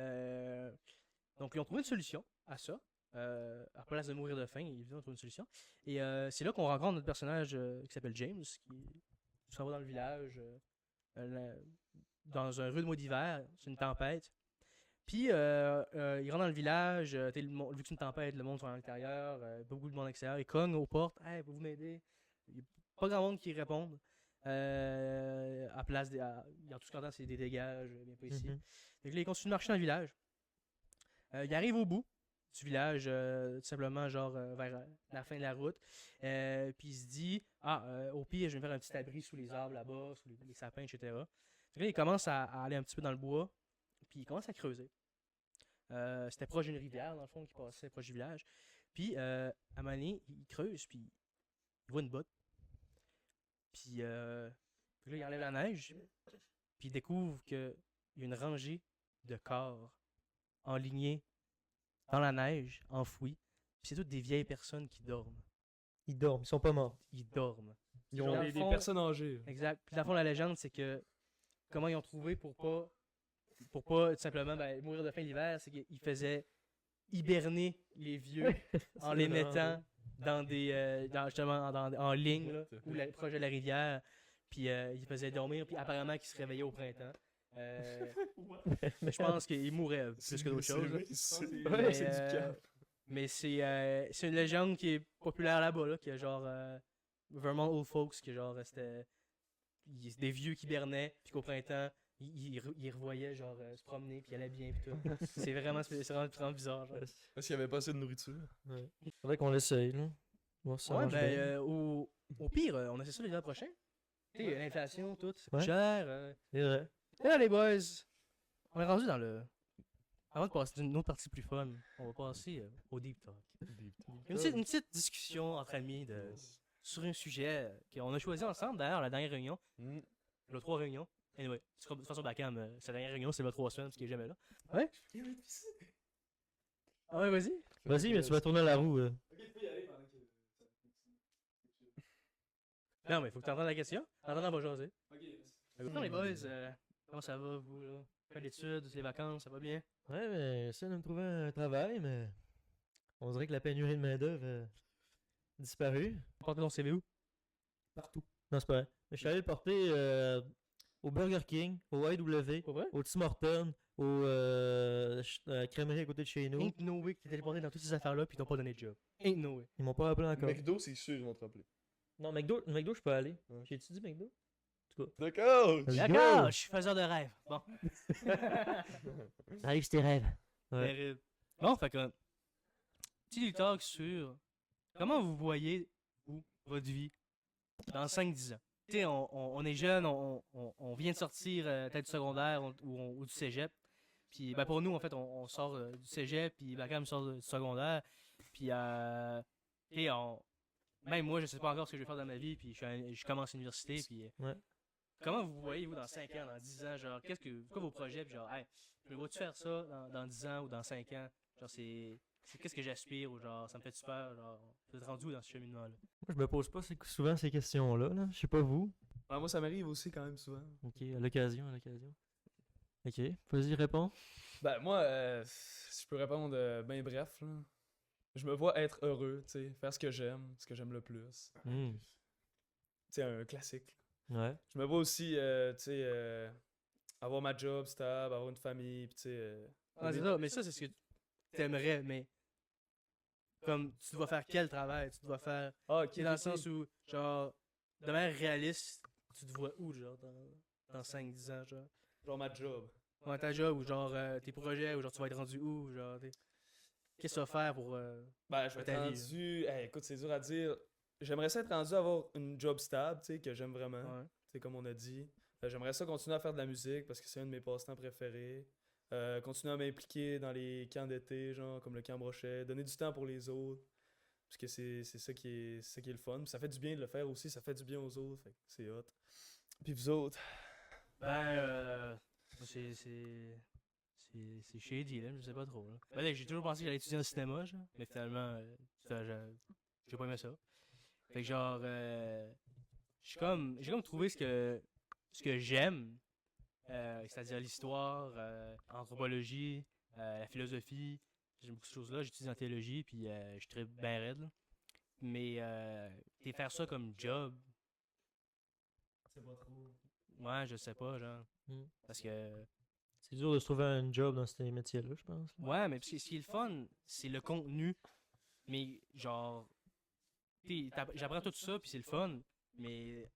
donc, ils ont trouvé une solution à ça. À place de mourir de faim, ils ont trouvé une solution. Et c'est là qu'on rencontre notre personnage qui s'appelle James, qui s'en va dans le village, dans un rude mois d'hiver, c'est une tempête. Puis, il rentre dans le village, vu que c'est une tempête, le monde sont à l'intérieur, beaucoup de monde à l'extérieur, il cogne aux portes, « Hey, pouvez-vous m'aider? » Il n'y a pas grand monde qui répond. À place, dans tout ce qu'on entend, c'est des dégages, viens pas ici. Mhm. Fait que là, il continue de marcher dans le village. Il arrive au bout du village, tout simplement, genre vers la fin de la route. Puis il se dit, au pire, je vais me faire un petit abri sous les arbres là-bas, sous les sapins, etc. Fait que là, il commence à aller un petit peu dans le bois, puis il commence à creuser. C'était proche d'une rivière, dans le fond, qui passait proche du village. Puis, à un moment donné, il creuse, puis il voit une botte. Puis là, il enlève la neige, puis il découvre qu'il y a une rangée de corps enlignés dans la neige, enfouis. Puis c'est toutes des vieilles personnes qui dorment. Ils dorment, ils sont pas morts. Ils dorment. Ils ont Dans des le fond- personnes âgées. Exact. Puis dans le fond, la légende, c'est que comment ils ont trouvé pour pas tout simplement mourir de faim l'hiver, c'est qu'ils faisaient hiberner les vieux en les mettant dans des justement en ligne là, ou proche de la rivière, puis ils faisaient dormir, puis apparemment qu'ils se réveillaient au printemps. Mais je pense qu'ils mouraient plus que d'autres choses. là. Ouais, Mais, c'est du cap. Mais c'est une légende qui est populaire là-bas, là, qui est genre Vermont Old Folks, qui est genre c'était des vieux qui hibernaient, puis qu'au printemps ils revoyaient genre se promener, puis ils allaient bien, puis tout. C'est vraiment bizarre. Genre. Parce qu'il n'y avait pas assez de nourriture. Faudrait qu'on l'essaye, là. Voir si ça Ouais, marche bien. au pire, on essaie ça l'hiver prochain. Tu sais, l'inflation, tout, c'est Ouais. plus cher. C'est vrai. Et là, les boys, on est rendu dans le. Avant de passer d'une autre partie plus fun, on va passer au Deep Talk. Une petite discussion entre amis sur un sujet qu'on a choisi ensemble, d'ailleurs, la dernière réunion. Les 3 réunions. Anyway, de toute façon, Bacam, sa dernière réunion, c'est le 3 semaines, parce qu'il est jamais là. Ouais? Ah ouais, vas-y. Vas-y, mais tu vas tourner la roue. Non, mais faut que tu entendes la question. En attendant, on va jaser. Non, les boys, comment ça va, vous, là? Fin d'études, les vacances, ça va bien? Ouais, mais j'essaie de me trouver un travail, mais on dirait que la pénurie de main-d'œuvre a disparu. Portez ton CV où? Partout. Non, c'est pas vrai. Mais je suis allé le porter au Burger King, au IW, Pour vrai? au Tim Hortons, crèmerie à côté de chez nous. Ain't no way que t'es téléporté dans toutes ces affaires-là puis ils t'ont pas donné de job. Ain't no way. Ils m'ont pas appelé encore. McDo, c'est sûr, ils vont te rappeler. Non, McDo, je peux aller. Ouais. J'ai étudié McDo. D'accord! Let's D'accord, go! je suis faiseur de rêve. Bon. Arrive tes rêves. Ouais. Terrible. Bon, fait que. Petit talk sur comment vous voyez, vous, votre vie dans 5-10 ans. Tu sais, on est jeune, on vient de sortir peut-être du secondaire ou du cégep. Puis ben, pour nous, en fait, on sort du cégep, puis ben, quand même sort du secondaire. Puis, tu sais, même moi, je sais pas encore ce que je vais faire dans ma vie, puis je commence l'université, puis... Ouais. Comment vous voyez, vous, dans 5 ans, dans 10 ans, genre, quoi vos projets, puis genre, hey, je me vois-tu faire ça dans 10 ans ou dans 5 ans? Genre, qu'est-ce que j'aspire, ou genre, ça me fait super, genre, vous êtes rendu où dans ce cheminement-là? Moi, je me pose pas souvent ces questions-là. Là. Je sais pas vous. Ah, moi, ça m'arrive aussi quand même souvent. Ok, à l'occasion. Ok, vas-y, réponds. Ben, moi, si je peux répondre ben bref, là. Je me vois être heureux, tu sais, faire ce que j'aime le plus. Hmm. Tu sais, un classique. Ouais. Je me vois aussi, tu sais, avoir ma job stable, avoir une famille, puis tu sais... Ah, c'est ça, mais ça, c'est ce que t'aimerais, mais comme, tu dois faire quel travail? Tu dois faire, Ah, ok, qui est dans le sens où, genre, de manière réaliste, tu te vois où, genre, dans 5-10 ans, genre? genre ma job. Dans ta job, ou genre, tes projets, ou genre, tu vas être rendu où, genre, qu'est-ce que tu vas faire pour... Ben, je vais être ta vie, rendu... Hey, écoute, c'est dur à dire. J'aimerais ça être rendu à avoir une job stable, tu sais, que j'aime vraiment. ouais. Tu sais, comme on a dit. J'aimerais ça continuer à faire de la musique parce que c'est un de mes passe-temps préférés. Continuer à m'impliquer dans les camps d'été, genre, comme le camp Brochet. Donner du temps pour les autres. Parce que c'est ça qui est le fun. Puis ça fait du bien de le faire aussi. Ça fait du bien aux autres. Fait que c'est hot. Puis vous autres? Ben, c'est shady, là, je sais pas trop, là. Ben, là, j'ai toujours pensé que j'allais étudier en cinéma, genre, mais finalement, j'ai pas aimé ça. Fait que genre, j'ai comme trouvé ce que j'aime, c'est-à-dire l'histoire, l'anthropologie, la philosophie. J'aime beaucoup ces choses-là. J'étudie en théologie, puis je suis très bien raide, là. Mais faire ça comme job, C'est pas trop. ouais, je sais pas, genre. Mm. Parce que, C'est dur de se trouver un job dans ces métiers-là, je pense. ouais, mais parce que ce qui est le fun, c'est le contenu. Mais genre, j'apprends tout ça, puis c'est le fun, mais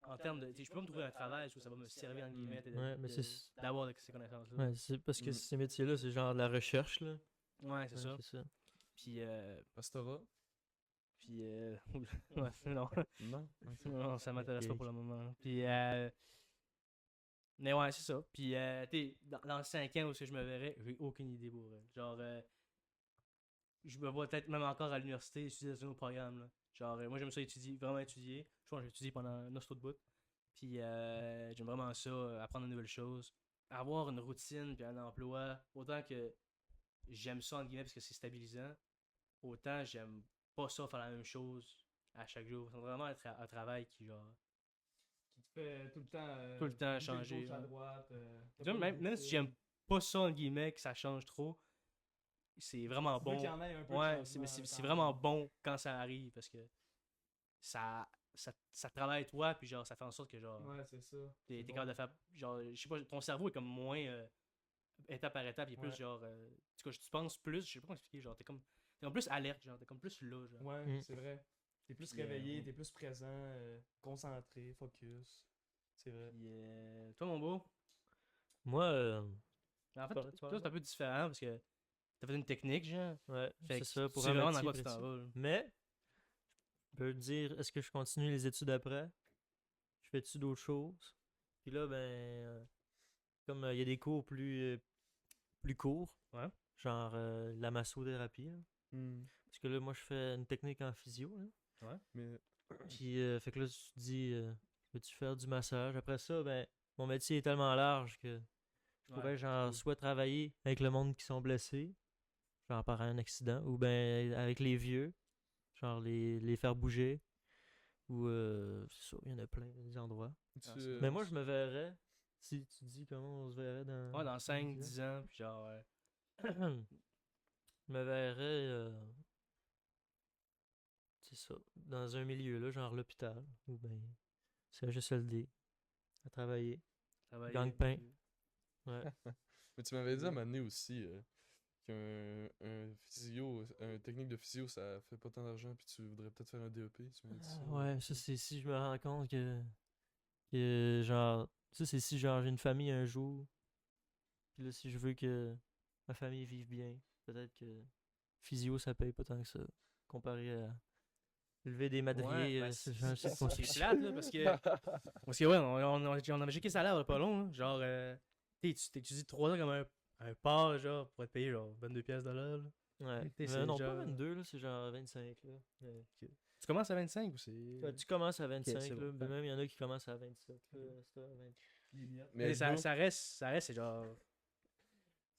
en termes de. Je peux pas me trouver un travail où ça va me servir, en guillemets, Ouais, mais c'est d'avoir ces connaissances-là. ouais, c'est parce que Mm. ces métiers-là, c'est genre de la recherche, là. Ouais, c'est Ouais, ça. c'est ça. Puis, Pastorat? ouais, non. Non. Non, ça m'intéresse pas Ok. pour le moment. Puis, mais ouais, c'est ça. Puis, dans 5 ans où est-ce que je me verrais, j'ai aucune idée pour elle. Genre, je me vois peut-être même encore à l'université étudier dans un autre programme, là. Genre, moi, j'aime ça étudier, vraiment étudier. Je pense que j'ai étudié pendant un autre bout. Puis, j'aime vraiment ça, apprendre de nouvelles choses. Avoir une routine puis un emploi, autant que j'aime ça, entre guillemets, parce que c'est stabilisant, autant j'aime pas ça faire la même chose à chaque jour. C'est vraiment un travail qui, genre, Qui te fait tout le temps... tout le temps bouger de changer. gauche à Hein. droite. Tu vois, même si j'aime pas ça, entre guillemets, que ça change trop, c'est vraiment Tu veux bon. qu'il y en ait un peu de Ouais, changement, c'est quand vraiment même. bon quand ça arrive parce que ça travaille toi, puis genre, ça fait en sorte que genre, Ouais, c'est ça. t'es C'est capable de faire. Genre, je sais pas, ton cerveau est comme moins étape par étape, il est plus Ouais. genre. En tout cas, tu penses plus, je sais pas comment expliquer, genre, t'es comme plus alerte, genre, t'es comme plus là, genre. Ouais, Mm. c'est vrai. T'es plus Puis, réveillé, t'es plus présent, concentré, focus. C'est vrai. Puis, toi, mon beau, Moi, en fait, Parle- tu toi, parles, c'est un peu différent parce que t'as fait une technique, genre. ouais, Fait c'est que ça, tu pour sais un vraiment dans métier quoi tu t'en précis. vas, là. Mais, je peux te dire, est-ce que je continue les études après? Je fais-tu d'autres choses? Puis là, ben, comme il y a des cours plus courts, Ouais. genre la massothérapie, là. Parce que là, moi, je fais une technique en physio, là. Mais Puis, fait que là, tu te dis, veux-tu faire du massage? Après ça, ben, mon métier est tellement large que je pourrais, Ouais, genre, cool. soit travailler avec le monde qui sont blessés, genre par un accident, ou ben avec les vieux, genre les faire bouger, Ou c'est ça, il y en a plein des endroits. Tu, Mais moi, je me verrais, si tu dis comment on se verrait dans... Ouais, dans 5, 10 ans. 10 ans, puis genre. Je me verrais, c'est ça, dans un milieu, là, genre l'hôpital, ou ben CHSLD, à travailler. Travailler, Gagne-pain. puis- Ouais. Mais tu m'avais dit à un moment donné aussi qu'un physio, un technique de physio, ça fait pas tant d'argent, puis tu voudrais peut-être faire un DEP. Tu m'avais dit ça. Ouais, ça c'est si je me rends compte que genre, ça c'est si genre j'ai une famille un jour, puis là si je veux que ma famille vive bien, peut-être que physio ça paye pas tant que ça, comparé à lever des madriers, ben, c'est genre, c'est pas c'est plate, là, parce que. Parce que, ouais, on avait checké ça là, pas long, là. Genre, tu t'étudies 3 ans comme un porc, genre, pour être payé, genre, 22 pièces de l'heure, là. Ouais. T'sais, c'est Non, genre- pas 22, là, c'est genre 25. Là. Mais- Tu commences à 25 ou c'est. Ouais, tu commences à 25, c'est bon. là, mais même il y en a qui commencent à 27. Là, c'est à 20. Mais ça, bro, ça reste, c'est genre.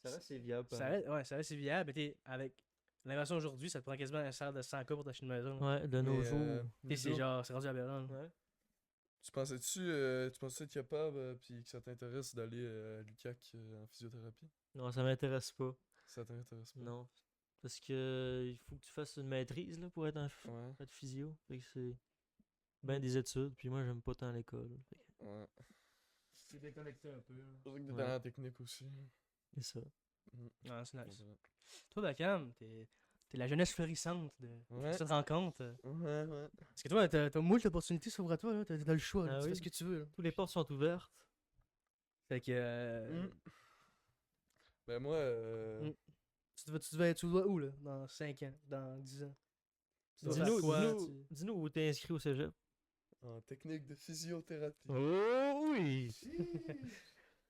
Ça reste, c'est viable. Ça pareil. reste, ouais, ça reste c'est viable. Mais t'sais, avec l'inversion aujourd'hui, ça te prend quasiment un salaire de 100K pour t'acheter une maison. Là. Ouais, de nos Mais, jours. C'est Ludo, genre, c'est rendu aberrant. Là. Ouais. tu pensais-tu être capable, puis que ça t'intéresse d'aller à l'UQAC en physiothérapie? Non, ça m'intéresse pas. Ça t'intéresse pas? Non. Parce que il faut que tu fasses une maîtrise là, pour Ouais, être physio. Fait que c'est ben des études, puis moi j'aime pas tant l'école. Fait que ouais. C'est déconnecté un peu. C'est vrai que t'es Ouais. dans la technique aussi. C'est ça. Ouais, c'est nice. Ouais, Toi, Bacam, t'es la jeunesse florissante de Ouais. cette rencontre. ouais. Parce que toi, t'as moult d'opportunités s'ouvrent à toi, là. T'as le choix, là. Ah Tu oui. fais ce que tu veux, là. Tous les portes sont ouvertes. Fait que. Ben moi, Mm. Tu vas où, là, dans 5 ans, dans 10 ans? Tu dois faire Dis-nous quoi, dis-nous- tu- dis-nous où t'es inscrit au cégep. en technique de physiothérapie. Oh oui!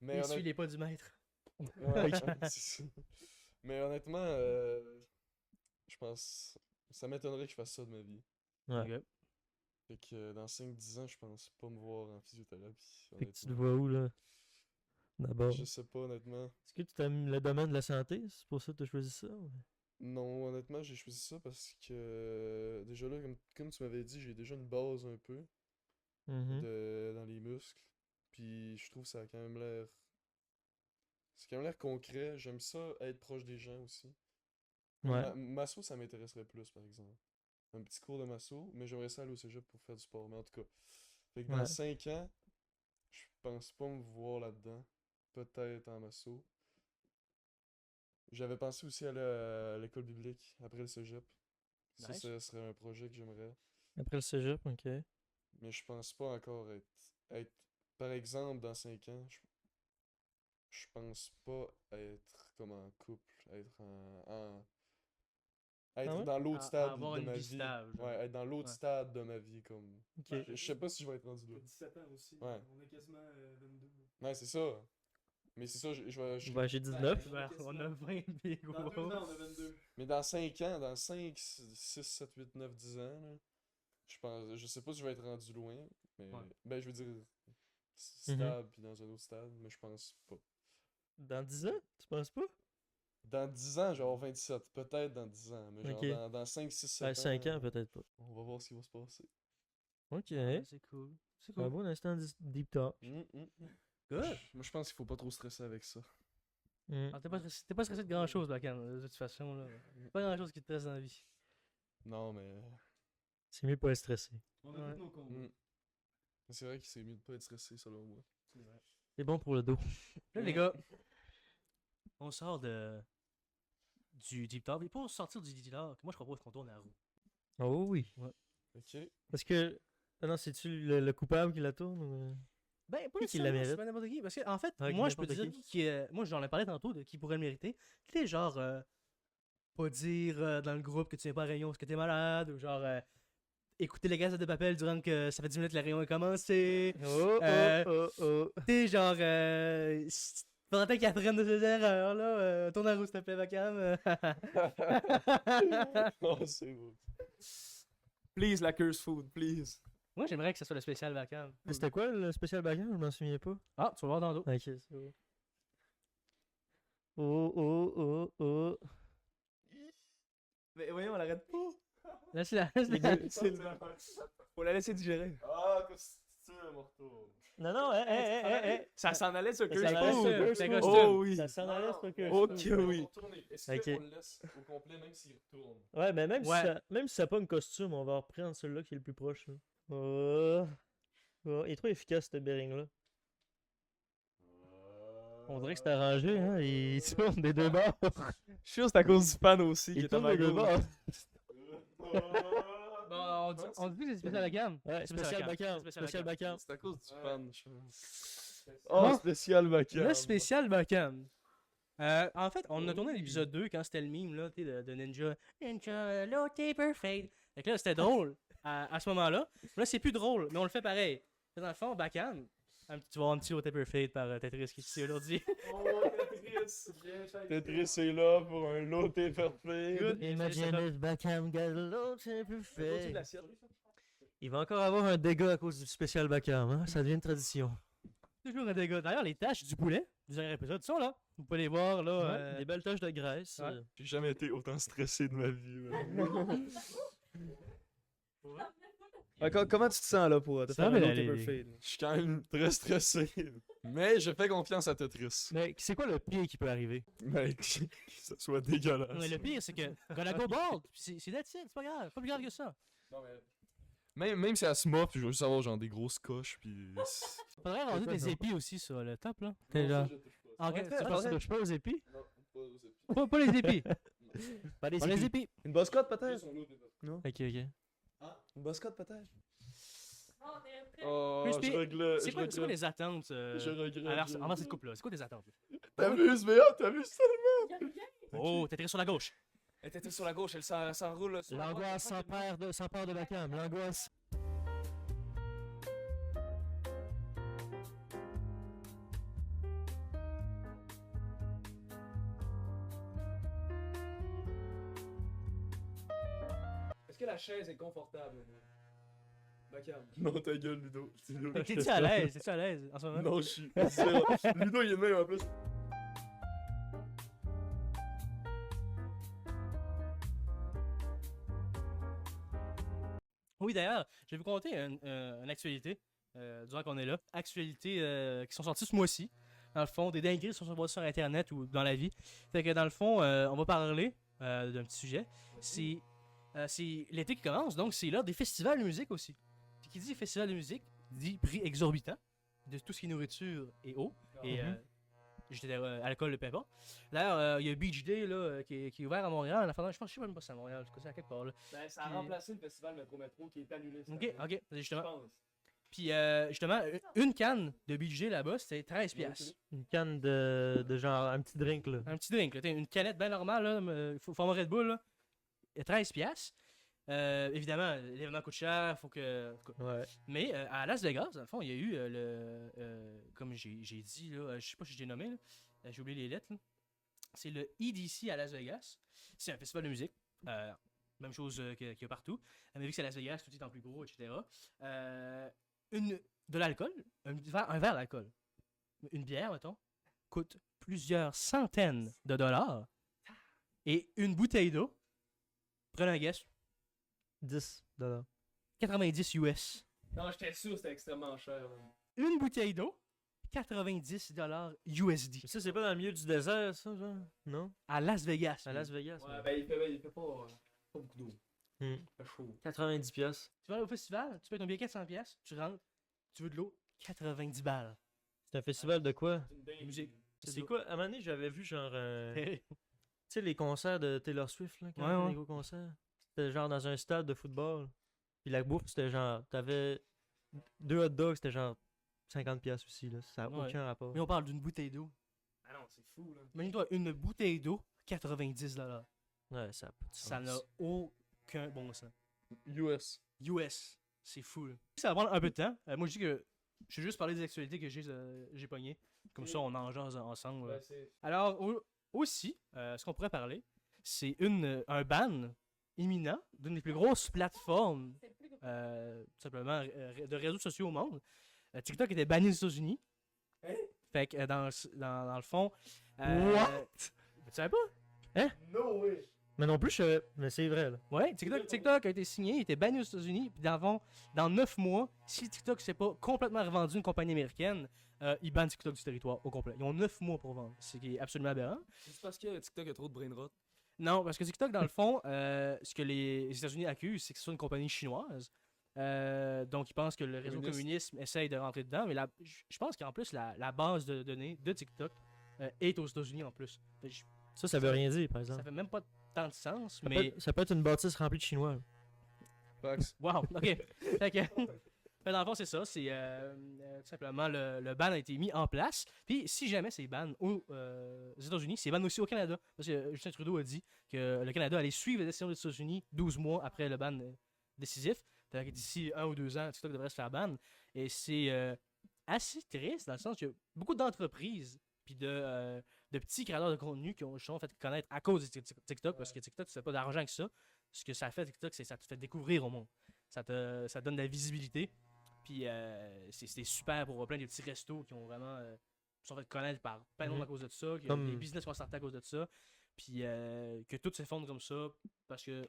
Mais Il suit les pas du maître. Ouais, c'est ça. Mais honnêtement, je pense. Ça m'étonnerait que je fasse ça de ma vie. Ouais. Ok. Fait que dans 5-10 ans, je pense pas me voir en physiothérapie. Fait que tu te honnêtement. vois où là? D'abord. Je sais pas, honnêtement. Est-ce que tu t'aimes le domaine de la santé? C'est pour ça que tu as choisi ça? ou- Non, honnêtement, j'ai choisi ça parce que déjà là, comme tu m'avais dit, j'ai déjà une base un peu Mhm. dans les muscles. Puis je trouve que ça a quand même l'air. C'est quand même l'air concret. J'aime ça être proche des gens aussi. Ouais. Masso, ça m'intéresserait plus, par exemple. Un petit cours de masso, mais j'aimerais ça aller au cégep pour faire du sport. Mais en tout cas, fait que dans Ouais. 5 ans, je pense pas me voir là-dedans. Peut-être en masso. J'avais pensé aussi aller à l'école biblique après le cégep. Ça, Nice. ça serait un projet que j'aimerais. Après le cégep, ok. Mais je pense pas encore être par exemple, dans 5 ans, je pense pas être comme en couple, être être Ah ouais? dans l'autre À stade avoir de une ma vie vie. stable, genre. Ouais, être dans l'autre Ouais. stade de ma vie, comme. Ok. Je sais pas si je vais être rendu là. 17 ans aussi. Ouais. On est quasiment 22. Ouais, c'est ça. Mais c'est ça, Ben, j'ai 19. Ben, on a 20 pieds gros. Dans 2 ans, on a 22. Mais dans 5 ans, dans 5, 6, 7, 8, 9, 10 ans, là, je sais pas si je vais être rendu loin, mais Ouais. ben je veux dire stable puis dans un autre stade, mais je pense pas. Dans 10 ans? Tu penses pas? Dans 10 ans, je vais avoir 27, peut-être dans 10 ans, mais genre Ok. dans 5, 6, 7 Ben, ans, 5 ans, peut-être pas. on va voir ce qui va se passer. Ok. Ouais, c'est cool. C'est Un cool. bon instant deep talk. Good. Moi, je pense qu'il faut pas trop stresser avec ça. Mm. Ah, t'es pas stressé de grand chose, Bacam, de toute façon, là. Pas grand chose qui te stresse dans la vie. Non, mais. C'est mieux de pas être stressé. On Ouais. a tous nos combats. Mm. C'est vrai que c'est mieux de pas être stressé, selon moi. C'est bon pour le dos. Là, les gars, on sort du Deep Talk. Et pour sortir du Deep Talk, moi, je propose qu'on tourne à la roue. Oh oui. Ok. Parce que. Ah non, c'est-tu le coupable qui la tourne? Ou... Ben, pas Qui nécessairement, la mérite? c'est pas n'importe qui. Parce que, en fait, Ouais, moi, je peux te n'importe dire moi, j'en ai parlé tantôt de qui pourrait le mériter. Tu sais, genre, pas dire dans le groupe que tu viens pas à Rayon parce que t'es malade, ou genre, écouter les gaz de papel durant que ça fait 10 minutes que la Rayon a commencé. Oh, Euh, oh, oh, oh. Tu sais, genre, pendant qu'elle apprenne de ses erreurs, là, tourne à roue, s'il te plaît, Bacam. Oh, c'est beau. Please, la curse food, please. Moi, j'aimerais que ce soit le spécial Bacam. Mais c'était quoi le spécial bagarre? Je m'en souviens pas. Ah, tu vas voir dans l'eau. Ok, c'est bon. Oh, oh, oh, oh. Mais voyons, on l'arrête pas. Laisse-la. Faut la laisser digérer. Ah, qu'est-ce que c'est, Morto? Non, non, Ça s'en allait sur Ça Curse s'en allait Food. sur Curse C'est Food. costume. Oh oui. Ça s'en allait sur Curse Ok, Food. oui. Est-ce Ok. qu'on le laisse au complet même s'il retourne? Ouais, mais même, Ouais. si ça n'a pas une costume, on va reprendre celui-là qui est le plus proche. Là. Oh. Oh, il est trop efficace, ce bearing-là. On dirait que c'est arrangé, hein. Il tourne des deux bords. Je suis sûr que c'est à cause du fan aussi qui Il est à tourne ma des deux gauche. bords. Bon, on dit que c'est spécial à la gamme. Ouais, spécial Bacam. Spécial Bacam. C'est à cause du fan, je pense. Oh, Bon. spécial Bacam. Le spécial Bacam. En fait, on a tourné l'épisode 2 quand c'était le meme là, de Ninja. Ninja, low taper fade. Fait que là, c'était drôle à ce moment-là. Là, c'est plus drôle, mais on le fait pareil. Dans le fond, Bacam, tu vas avoir un petit low taper fade par Tetris qui est ici aujourd'hui. Oh, Tetris, bien fait. Tetris est là pour un lot parfait. Good. Imagine if Bacam got a low taper fade. l'assiette. Il va encore avoir un dégât à cause du spécial Bacam, hein? Ça devient une tradition. Toujours un dégât. D'ailleurs, les taches du poulet du dernier épisode sont là. Vous pouvez les voir là. Des belles taches de graisse. Ouais. J'ai jamais été autant stressé de ma vie. Comment tu te sens là pour te Ça faire va, un mais lot les- taper fade? Je suis quand même très stressé. Mais je fais confiance à Tetris. Mais c'est quoi le pire qui peut arriver? Mec, que ça soit dégueulasse. Mais le pire, c'est que gonna go bald. C'est that's it, c'est pas grave. Pas plus grave que ça. Même si elle se mord, puis je veux juste avoir genre des grosses coches, puis... Faudrait rendre quoi, des non? épis aussi sur le top là. T'es genre. Ah, ok, Ouais, c'est Tu pas penses ça. que je peux aux épis? Pas les épis. Pas les Pas les épis. Une boscotte peut-être? Ok, ok. Une boscotte peut-être? Oh, Crispy, je regrette. C'est quoi les attentes Je regrette. envers cette coupe là? C'est quoi tes attentes? T'amuses, mais oh, t'amuses ça. Oh, t'es sur la gauche. Elle était sur la gauche, elle s'enroule. là, sur la L'angoisse droite. sans peur de Bacam. L'angoisse. Est-ce que la chaise est confortable? Bacam. Non, ta gueule, Ludo. T'es-tu à l'aise? T'es-tu à l'aise en ce moment? Non, je suis zéro. Ludo, il est même en plus. Oui, d'ailleurs, je vais vous conter une actualité durant qu'on est là. Actualités qui sont sorties ce mois-ci. Dans le fond, des dingueries qui sont sorties sur Internet ou dans la vie. Fait que dans le fond, on va parler d'un petit sujet. C'est l'été qui commence, donc c'est l'heure des festivals de musique aussi. Puis qui dit festival de musique, dit prix exorbitant de tout ce qui est nourriture et eau. Et j'étais alcool, peu importe. D'ailleurs, il y a Beach Day là, qui est ouvert à Montréal. Je pense, je sais même pas si c'est à Montréal, c'est à quelque part. Là. Ben, ça a Puis- remplacé le festival Métro qui est annulé. cette Ok, année. ok, Je justement. pense. Puis justement, une canne de budget là-bas, c'était 13 piastres. Une canne de genre un petit drink là. Un petit drink, là, t'sais, une canette bien normale, là, format Red Bull, là, et 13 piastres. Évidemment, l'événement coûte cher, faut que... Ouais. Mais à Las Vegas, dans le fond, il y a eu comme j'ai dit, là, je sais pas si j'ai nommé, là, j'ai oublié les lettres, là. C'est le EDC à Las Vegas. C'est un festival de musique. Même chose qu'il y a partout. Mais vu que c'est à Las Vegas, tout est en plus gros, etc. De l'alcool, un verre d'alcool, une bière, mettons, coûte plusieurs centaines de dollars. Et une bouteille d'eau, prenez un guess, 10 $. 90 US. Non, j'étais sûr que c'était extrêmement cher. là. Une bouteille d'eau, 90 dollars USD. Ça, c'est pas dans le milieu du désert, ça, genre? Non? À Las Vegas. À Las Vegas. Ouais, ben il fait pas beaucoup d'eau. Hmm. Il fait chaud. 90 piastres. Tu vas aller au festival, tu payes ton billet 400 pièces, tu rentres, tu veux de l'eau, 90 balles. C'est un festival de quoi? C'est une dingue. Musique. C'est quoi? À un moment donné, j'avais vu genre... Ouais, Tu sais, les concerts de Taylor Swift, là, quand Ouais, il y a ouais. des gros concerts. C'était genre dans un stade de football. Puis la bouffe, c'était genre... T'avais 2 hot dogs, c'était genre 50 piastres aussi, là. Ça n'a Ouais. aucun rapport. Mais on parle d'une bouteille d'eau. Ah non, c'est fou là. Imagine-toi, une bouteille d'eau, 90 dollars. Ouais, ça a pas de Ça sens. n'a aucun bon sens. US. US, c'est fou, là. Ça va prendre un peu de temps. Moi, je dis que je vais juste parler des actualités que j'ai pognées. Comme ça, on en jase ensemble. Ouais, c'est... Alors, aussi, ce qu'on pourrait parler, c'est un ban imminent d'une des plus grosses plateformes, tout simplement, de réseaux sociaux au monde. TikTok était banni aux États-Unis. Hein? Fait que dans le fond. What? Tu savais pas? No way! Mais non plus, mais c'est vrai, là. Ouais, TikTok a été signé, il était banni aux États-Unis, puis dans 9 mois, si TikTok s'est pas complètement revendu une compagnie américaine, ils bannent TikTok du territoire au complet. Ils ont 9 mois pour vendre, ce qui est absolument aberrant. C'est parce que TikTok a trop de brain rot. Non, parce que TikTok, dans le fond, ce que les États-Unis accusent, c'est que ce soit une compagnie chinoise. Donc, ils pensent que le réseau communisme essaye de rentrer dedans, mais je pense qu'en plus, la base de données de TikTok est aux États-Unis en plus. Ça veut rien dire, par Ça exemple. fait même pas tant de sens, Ça, mais... ça peut être une bâtisse remplie de Chinois, là. Fax. Wow, ok. Fait que, dans le fond, c'est ça. C'est tout simplement le ban a été mis en place. Puis si jamais c'est ban aux États-Unis, c'est ban aussi au Canada. Parce que Justin Trudeau a dit que le Canada allait suivre la décision des États-Unis 12 mois après le ban décisif. Fait que d'ici 1 ou 2 ans, TikTok devrait se faire ban. Et c'est assez triste dans le sens qu'il y a beaucoup d'entreprises puis de petits créateurs de contenu qui ont justement fait connaître à cause de TikTok. Parce que TikTok, tu fais pas d'argent que ça. Ce que ça fait, TikTok, c'est que ça te fait découvrir au monde. Ça donne de la visibilité. Puis c'est super pour plein de petits restos qui ont vraiment se sont fait connaître par plein de monde à cause de ça. Des business qui ont sorti à cause de ça. Puis que tout s'effondre comme ça parce que,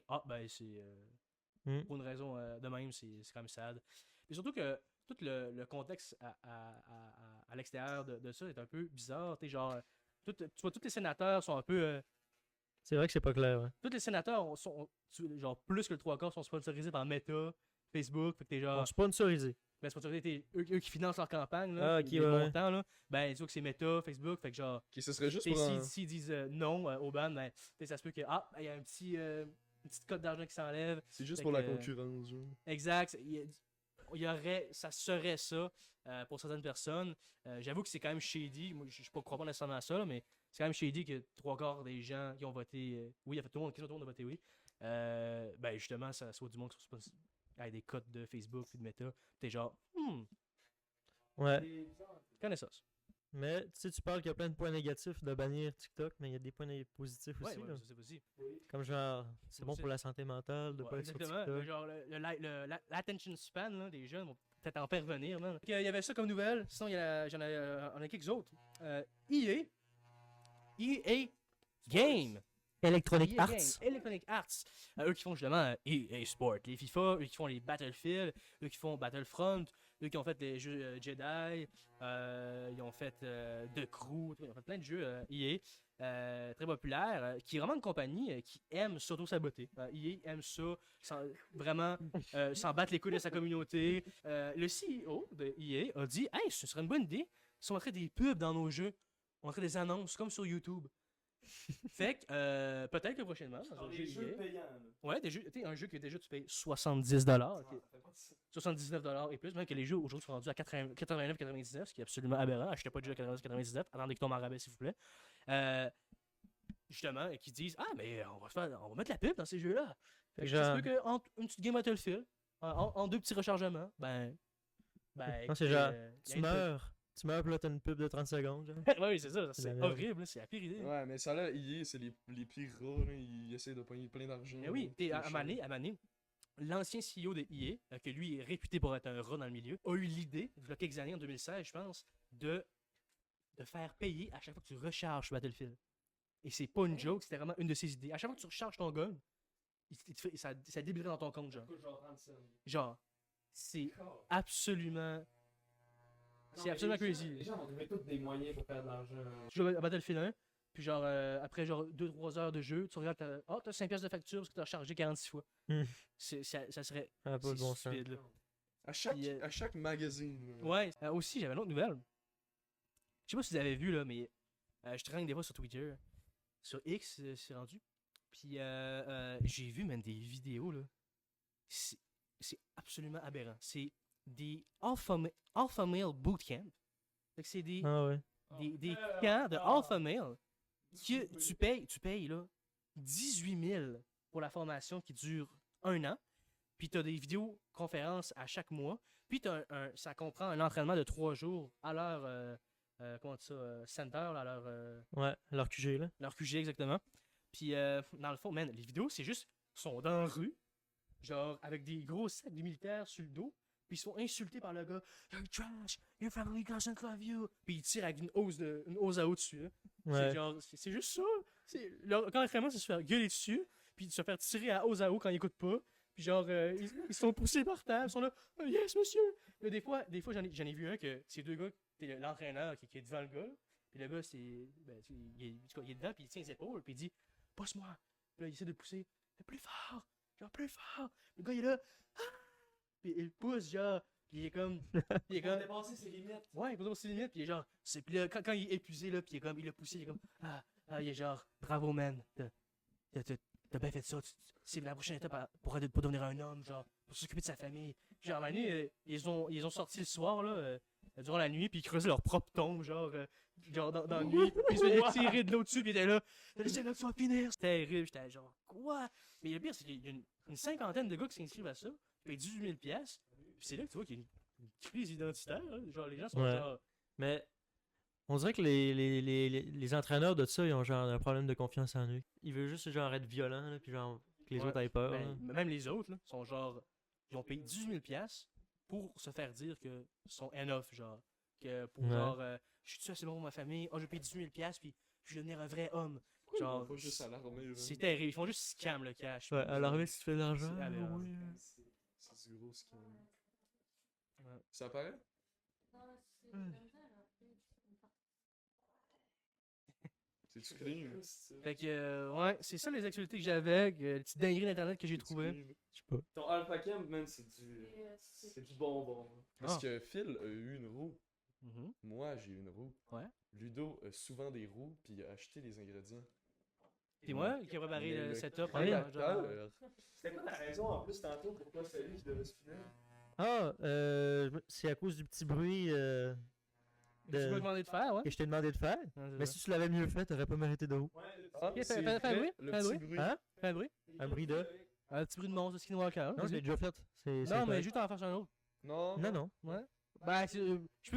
c'est pour une raison de même, c'est quand même sad. Et surtout que tout le contexte à l'extérieur de ça est un peu bizarre. Tu vois, tous les sénateurs sont un peu... C'est vrai que c'est pas clair, ouais. tous les sénateurs genre plus que le 3/4 sont sponsorisés par Meta, Facebook. Fait que t'es genre... On sponsorisé. Ben, sponsorisé, eux qui financent leur campagne, là, Ah, ok, les ouais. montants, là, ben, ils disent que c'est Meta, Facebook, fait que genre... Ok, ce serait juste T'sais, pour un... s'ils disent non au ban, ben, ça se peut que il y a une petite cote d'argent qui s'enlève. C'est juste Fait pour la que, concurrence, genre. Exact. Ça serait ça pour certaines personnes. J'avoue que c'est quand même shady. Moi, je ne crois pas nécessairement à ça, là, mais c'est quand même shady que 3/4 des gens qui ont voté oui, en fait, tout le monde a voté oui. Ben, justement, ça soit du monde qui soit avec des cotes de Facebook et de Meta. T'es genre, Ouais. je connais ça. Mais tu sais, tu parles qu'il y a plein de points négatifs de bannir TikTok, mais il y a des points positifs Ouais, aussi, ouais, là. c'est possible. Comme genre, c'est bon Aussi. pour la santé mentale de Ouais, pas être sur exactement. TikTok. Genre, l'attention span là, des jeunes vont peut-être en faire venir. Man. Il y avait ça comme nouvelle. Sinon, on a quelques autres. EA Game. Electronic EA Arts. Game, Electronic Arts. Eux qui font justement EA Sport, les FIFA, eux qui font les Battlefield, eux qui font Battlefront, eux qui ont fait les jeux Jedi, ils ont fait The Crew, ils ont fait plein de jeux EA. Très populaire, qui est vraiment une compagnie qui aime s'auto-saboter. EA aime ça, vraiment s'en battre les couilles de sa communauté. Le CEO de EA a dit « Hey, ce serait une bonne idée si on mettrait des pubs dans nos jeux. On mettrait des annonces comme sur YouTube. » Fait que peut-être que prochainement, dans un jeu EA... Ouais, un jeu que déjà tu payes 70$, 79$ et plus, même que les jeux aujourd'hui sont rendus à 89,99$, ce qui est absolument aberrant. Achetez pas de jeu à 99,99$, attendez qu'il tombe en rabais s'il vous plaît. Justement, et qui disent ah, mais on va mettre la pub dans ces jeux-là. Fait que ça se peut qu'entre une petite game Battlefield, en 2 petits rechargements, Non, c'est genre, tu meurs, puis là t'as une pub de 30 secondes. Genre. Oui, c'est ça, c'est horrible, là, c'est la pire idée. Ouais, mais ça là, EA, c'est les pires rats, là, ils essaient de pogner plein d'argent. Mais oui, à Mané, l'ancien CEO de EA, que lui est réputé pour être un rat dans le milieu, a eu l'idée, il y a quelques années, en 2016, je pense, de faire payer à chaque fois que tu recharges Battlefield. Et c'est pas une joke, c'était vraiment une de ses idées. À chaque fois que tu recharges ton gun, ça débiterait dans ton compte, genre. Genre, c'est absolument... C'est absolument crazy. Les gens vont trouver tous des moyens pour faire de l'argent. Tu joues à Battlefield 1, puis genre, après genre 2-3 heures de jeu, tu regardes, t'as 5$ de facture parce que t'as rechargé 46 fois. Ça serait... Ah, pas de bon sens. stupide, là. À chaque magazine. Là. Ouais, aussi, j'avais une autre nouvelle. Je sais pas si vous avez vu, là, mais je traîne des fois sur Twitter. Sur X, c'est rendu. Puis j'ai vu même des vidéos, là. C'est absolument aberrant. C'est des Alpha Male Bootcamp. Fait que c'est des camps de Alpha Male que tu payes là 18 000 pour la formation qui dure 1 an. Puis tu as des vidéoconférences à chaque mois. Puis ça comprend un entraînement de 3 jours à leur center, à leur QG, là. leur QG exactement. Puis dans le fond, man, les vidéos, c'est juste, sont dans la rue, genre avec des gros sacs de militaires sur le dos, puis ils sont insultés par le gars. You're trash, your family doesn't love you. Puis ils tirent avec une hausse à eau dessus. Là. Ouais. C'est juste ça. Leur camp d'entraînement, c'est se faire gueuler dessus, puis de se faire tirer à haut quand ils écoutent pas. Puis genre, ils sont poussés par terre, ils sont là, oh, yes, monsieur! Là, des fois j'en ai vu un que c'est deux gars, c'est l'entraîneur qui est devant le gars, puis le gars, il est dedans, puis il tient les épaules, puis il dit, pousse-moi! Puis là, il essaie de pousser, plus fort! Genre, plus fort! Le gars, il est là, ah! Puis il pousse, genre, puis il est comme. Il est comme. dépasser ses limites. Ouais, il peut dépasser ses limites, puis il est genre. Puis là, quand il est épuisé, là, puis il est comme. Il l'a poussé, il est comme. Il est genre. Bravo, man. T'as bien fait ça. C'est la prochaine étape pour devenir un homme, genre. Pour s'occuper de sa famille. Genre, à un moment donné, ils ont sorti le soir, là, durant la nuit, puis ils creusaient leur propre tombe, genre. Genre, dans la nuit. Puis ils se faisaient tirer de l'eau dessus, puis ils étaient là. C'est là que tu vas finir. C'était terrible. J'étais genre. Quoi? Mais le pire, c'est qu'il y a une cinquantaine de gars qui s'inscrivent à ça. Ils payent 18 000 piastres. Puis c'est là que tu vois qu'il y a une crise identitaire. Hein. Genre, les gens sont Ouais. genre. Mais on dirait que les entraîneurs de ça, ils ont genre un problème de confiance en eux. Ils veulent juste genre être violents, là, puis genre que les Ouais. autres aient peur. Ben, là. même les autres, là, sont genre. Ils ont payé 18 000 piastres pour se faire dire que sont enough, genre. Que pour Ouais. genre. Je suis tout seul, c'est bon pour ma famille. Oh, j'ai payé 18 000 piastres, puis je vais devenir un vrai homme. Genre. Pas juste à l'armée, là. C'est terrible. Ils font juste scam le cash. Ouais, à l'armée, si tu fais de l'argent. C'est aberrant. oui. C'est du gros scam. Ouais. Ça apparaît? C'est-tu clean? Fait que, ouais, c'est ça les actualités que j'avais, les petites dingueries d'internet que j'ai trouvées. Je sais pas. Ton Alpha Cam, man, c'est du bonbon. Parce Ah. que Phil a eu une roue. Mhm. Moi, j'ai eu une roue. Ouais. Ludo a souvent des roues, puis il a acheté des ingrédients. C'est moi qui ai préparé Mais le setup. créateur, C'était quoi ta raison en plus tantôt pourquoi c'est lui qui devait se finir? Ah, c'est à cause du petit bruit Tu m'as demandé de faire, ouais. que je t'ai demandé de faire. Ouais, c'est Mais ça. si tu l'avais mieux fait, t'aurais pas mérité de roue. Ah, Ok, c'est fais un vrai, bruit, le fais un petit bruit. bruit. Hein? Fais un bruit. Un bruit de. Un petit bruit de monstre de Skinwalker. Non, je l'ai déjà fait. C'est Non, mais correct. juste en faire un autre. Non. Non, non. Ouais. Ben, je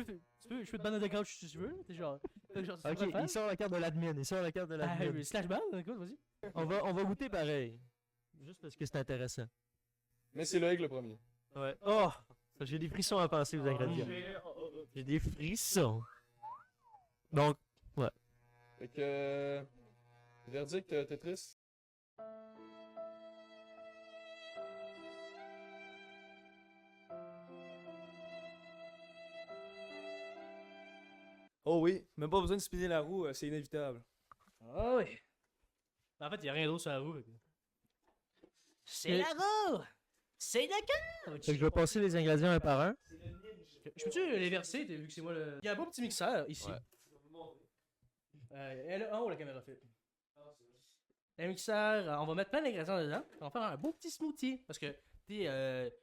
peux te banner de couch si tu veux. T'es genre. genre tu Ok, peux le faire. il sort la carte de l'admin. Il sort la carte de l'admin. Ben, slash ban, écoute, vas-y. On va goûter pareil. Juste parce que c'est intéressant. Mais c'est Loïc le premier. Ouais. Oh! J'ai des frissons à penser aux ingrédients. J'ai des frissons. Donc, Fait que. Verdict, Tetris. Oh oui, même pas besoin de spinner la roue, c'est inévitable. Ah oui. En fait, il n'y a rien d'autre sur la roue. C'est Mais- la roue! C'est la couch! fait que je vais passer les ingrédients un par un. Je peux-tu les verser, vu que c'est moi le. Il y a un beau petit mixeur ici. Ouais. Elle est en haut la caméra fait. Un mixeur, on va mettre plein d'ingrédients dedans. On va faire un beau petit smoothie. Parce que, tu sais,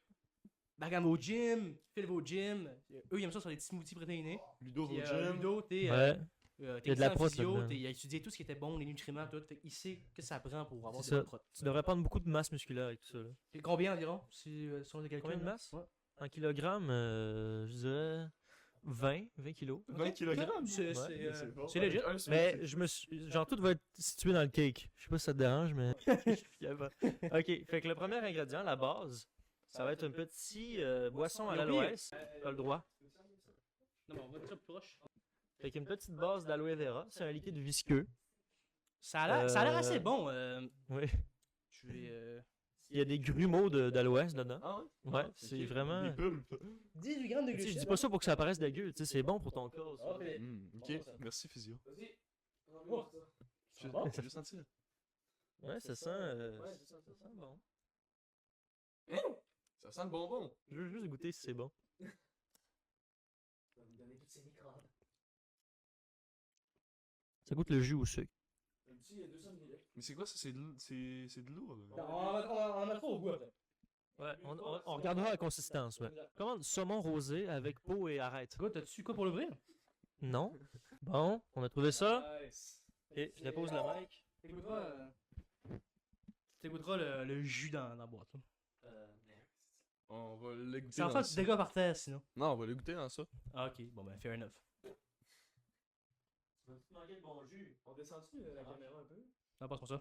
Bagam au gym, Phil va au gym. Eux, ils aiment ça sur des petits smoothies protéinés. Ludo Puis, au gym. Ludo, t'es. Ouais. T'es Il y a de la en prot physio, là-dedans. il a étudié tout ce qui était bon, les nutriments, tout. Fait qu'il sait que ça prend pour avoir C'est des ça. bonnes protes. Tu devrais prendre beaucoup de masse musculaire avec tout ça. Là. Et combien environ si sur les calculs? Combien de là? masse? Ouais. En kilogrammes, je dirais 20 kilos. 20 kg. C'est Ouais. c'est legit. Mais je me suis. Genre, tout va être situé dans le cake. Je sais pas si ça te dérange, mais. Je sais pas. Ok, fait que le premier ingrédient, la base, ça va être un petit boisson à l'aloès. T'as le droit. Non, mais on va mettre ça plus proche. Fait qu'une petite base d'aloe vera. C'est un liquide visqueux. Ça a l'air assez Euh, bon. Oui. Je vais. Il y a des grumeaux d'aloès dedans. Ah ouais? Ouais, c'est vraiment. Des pulpes. 18 grammes de Tu sais, je glucides. dis pas ça pour que ça apparaisse dégueu, tu sais, c'est bon pour ton corps. ça. Ok, merci Physio. Oh. Je bon? je vais sentir. Ouais, ça sent bon. Ça sent le bonbon. Je veux juste goûter si c'est bon. Ça goûte le jus au sucre. Mais c'est quoi ça? C'est de l'eau, là. On en mettra au goût après. Ouais, on regardera la consistance. Ouais. Commande saumon rosé avec peau et arête. Écoute, t'as-tu quoi pour l'ouvrir? Non. Bon, on a trouvé ça. Nice. Et je dépose le mic. T'écouteras le jus dans la boîte. Là. On va le goûter Ça va dans faire du ça. dégât par terre sinon. Non, on va le goûter dans ça. Ah, ok, bon ben, fair enough. Tu vas manquer le bon jus. On descend-tu la caméra un peu? Non, passe-moi ça.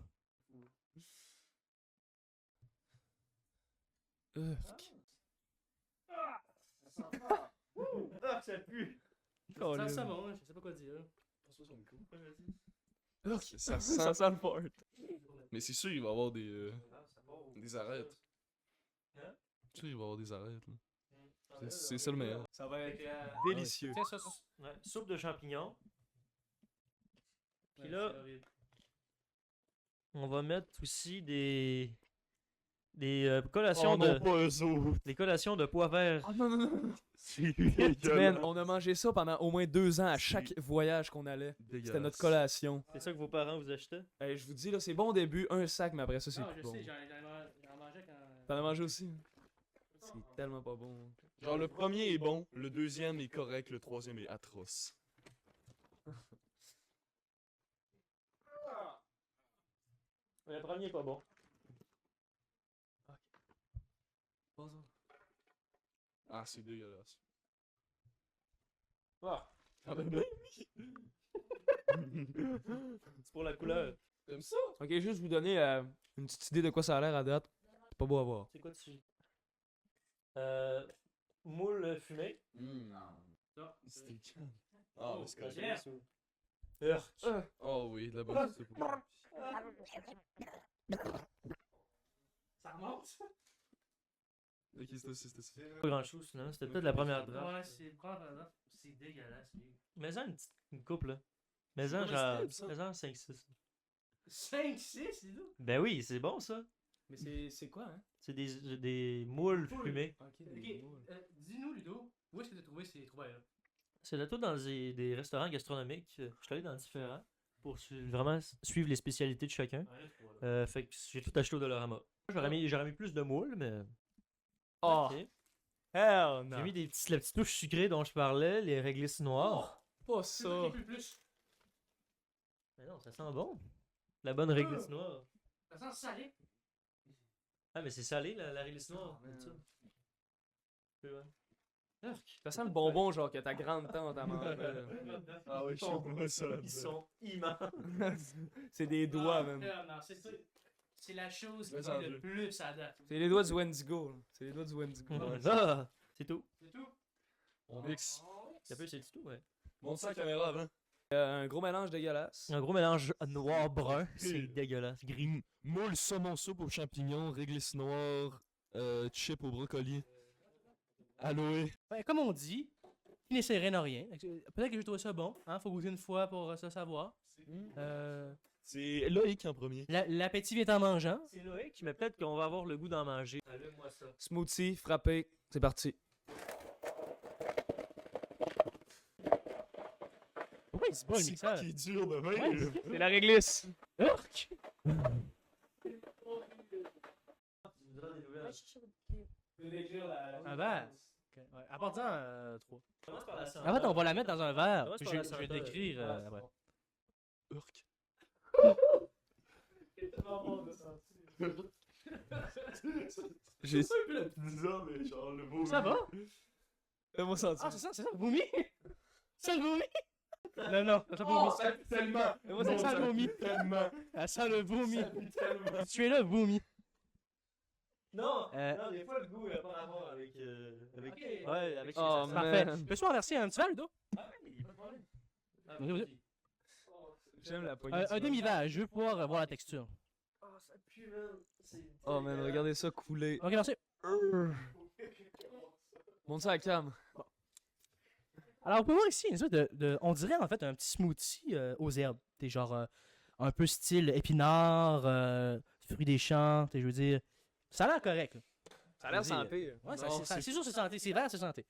Ah, ça pue. Ça bon, je sais pas quoi dire. Passe-moi son micro. Ça Ça sent. sent le fort. Mais c'est sûr, il va y avoir des arêtes. Hein? C'est sûr, il va y avoir des arêtes. Là. C'est ça le meilleur. Ça va être Ah délicieux. Tiens, ça. Ouais, soupe de champignons. Puis là, on va mettre aussi des collations des collations de pois verts. Oh non, non, non. C'est Man, on a mangé ça pendant au moins 2 ans à chaque voyage qu'on allait. C'était notre collation. C'est ça que vos parents vous achetaient? Hey, je vous dis, là, c'est bon au début, un sac, mais après ça, c'est Ah, plus je bon. sais, j'en mangeais quand. T'en as mangé aussi? C'est tellement pas bon. Genre, le premier est bon, le deuxième est correct, le troisième est atroce. Le premier est pas bon. Ah, c'est dégueulasse. Ah, Ah ben oui. c'est pour la couleur. T'aimes ça? Ok, juste vous donner une petite idée de quoi ça a l'air à date. C'est pas beau à voir. C'est quoi dessus? Moule fumé. C'était calme. Ah, mais c'est correct. Bien. Oh oui, de la bonne soupe. Ça remonte. Ok, c'était ça. Pas grand chose finalement, c'était peut-être la première drape. Ouais, c'est dégueulasse. Mais ça, une coupe là. Mais ça, comestible, genre. ça. Mais ça, 5-6. 5-6, c'est tout. Ben oui, c'est bon ça. Mais c'est quoi, hein? C'est des moules fumées. Ok, Ok, dis-nous, Ludo, où est-ce que tu as trouvé ces trouvailles-là? C'est là tout dans des restaurants gastronomiques. Je suis allé dans différents pour vraiment suivre les spécialités de chacun. Fait que j'ai tout acheté au Dollarama. J'aurais mis plus de moules, mais. Oh, Ok. hell no. J'ai mis la petite touche sucrée dont je parlais, les réglisses noires. Pas C'est ça. toi qui es plus. Mais non, ça sent bon. La bonne réglisse noire. Ça sent salé. Ah, mais c'est salé la réglisse noire. man. ça. Ouais. Ça sent le bonbon, genre, que ta grande tante a mangé. Ah oui, je suis ça Ils sont immenses. C'est des doigts, même. Non, c'est la chose qui Mais est en le deux. plus à date. C'est les doigts du Wendigo. Là. C'est les doigts du Wendigo. Ah, c'est tout. C'est tout? On mixe. Ça peut, c'est tout, ouais. Montre ça à la caméra avant. Un gros mélange dégueulasse. Un gros mélange noir-brun, c'est dégueulasse. Gris. Moule saumon soupe aux champignons, réglisse noire, chip au brocoli. Aloe. Ben, comme on dit, qui n'essaierait n'a rien. Peut-être que je trouve ça bon. Hein? Faut goûter une fois pour ça savoir. C'est Loïc en premier. L'appétit vient en mangeant. C'est Loïc, mais peut-être qu'on va avoir le goût d'en manger. Allume-moi ça. Smoothie, frappé. C'est parti. Pourquoi il se bat le mixeur? qui est dur de même. C'est la réglisse. Urk! Un verre. Okay. Ouais. Apporte-en 3. Commence par la santé. En fait, on va la mettre dans un verre. Commence Puis par la je vais santé. décrire Ouais. après. Urk. J'ai ça un peu la pizza, mais genre le mot. Ça va? Fais-moi sentir. Ah, c'est ça, vomi? Ça le vomi? Non, non, ça sent le vomi. Tellement. Moi, ça sent le vomi. Tellement. Ça sent le vomi. Tellement. Tu es là, vomi. Non, Euh, non, des fois le goût n'a pas rapport avec. Ok. Ouais, avec Oh, ça. Parfait. man. Peux-tu m'en verser un petit verre, Ludo? Ah, oui, y a pas de problème. Ah, Oui, oui. vas-y. J'aime la poignée. Un demi-verre, je veux pouvoir voir la texture. Oh, ça pue, man. C'est Oh, man, dégueulasse. regardez ça couler. Ok, merci. Monte ça à Cam. Alors, on peut voir ici une espèce on dirait en fait un petit smoothie aux herbes. T'es genre un peu style épinard, fruits des champs, je veux dire. Ça a l'air correct. Là. Ça a l'air Vas-y. sans pire. Ouais, Non, c'est sûr, c'est santé. C'est vert, c'est santé.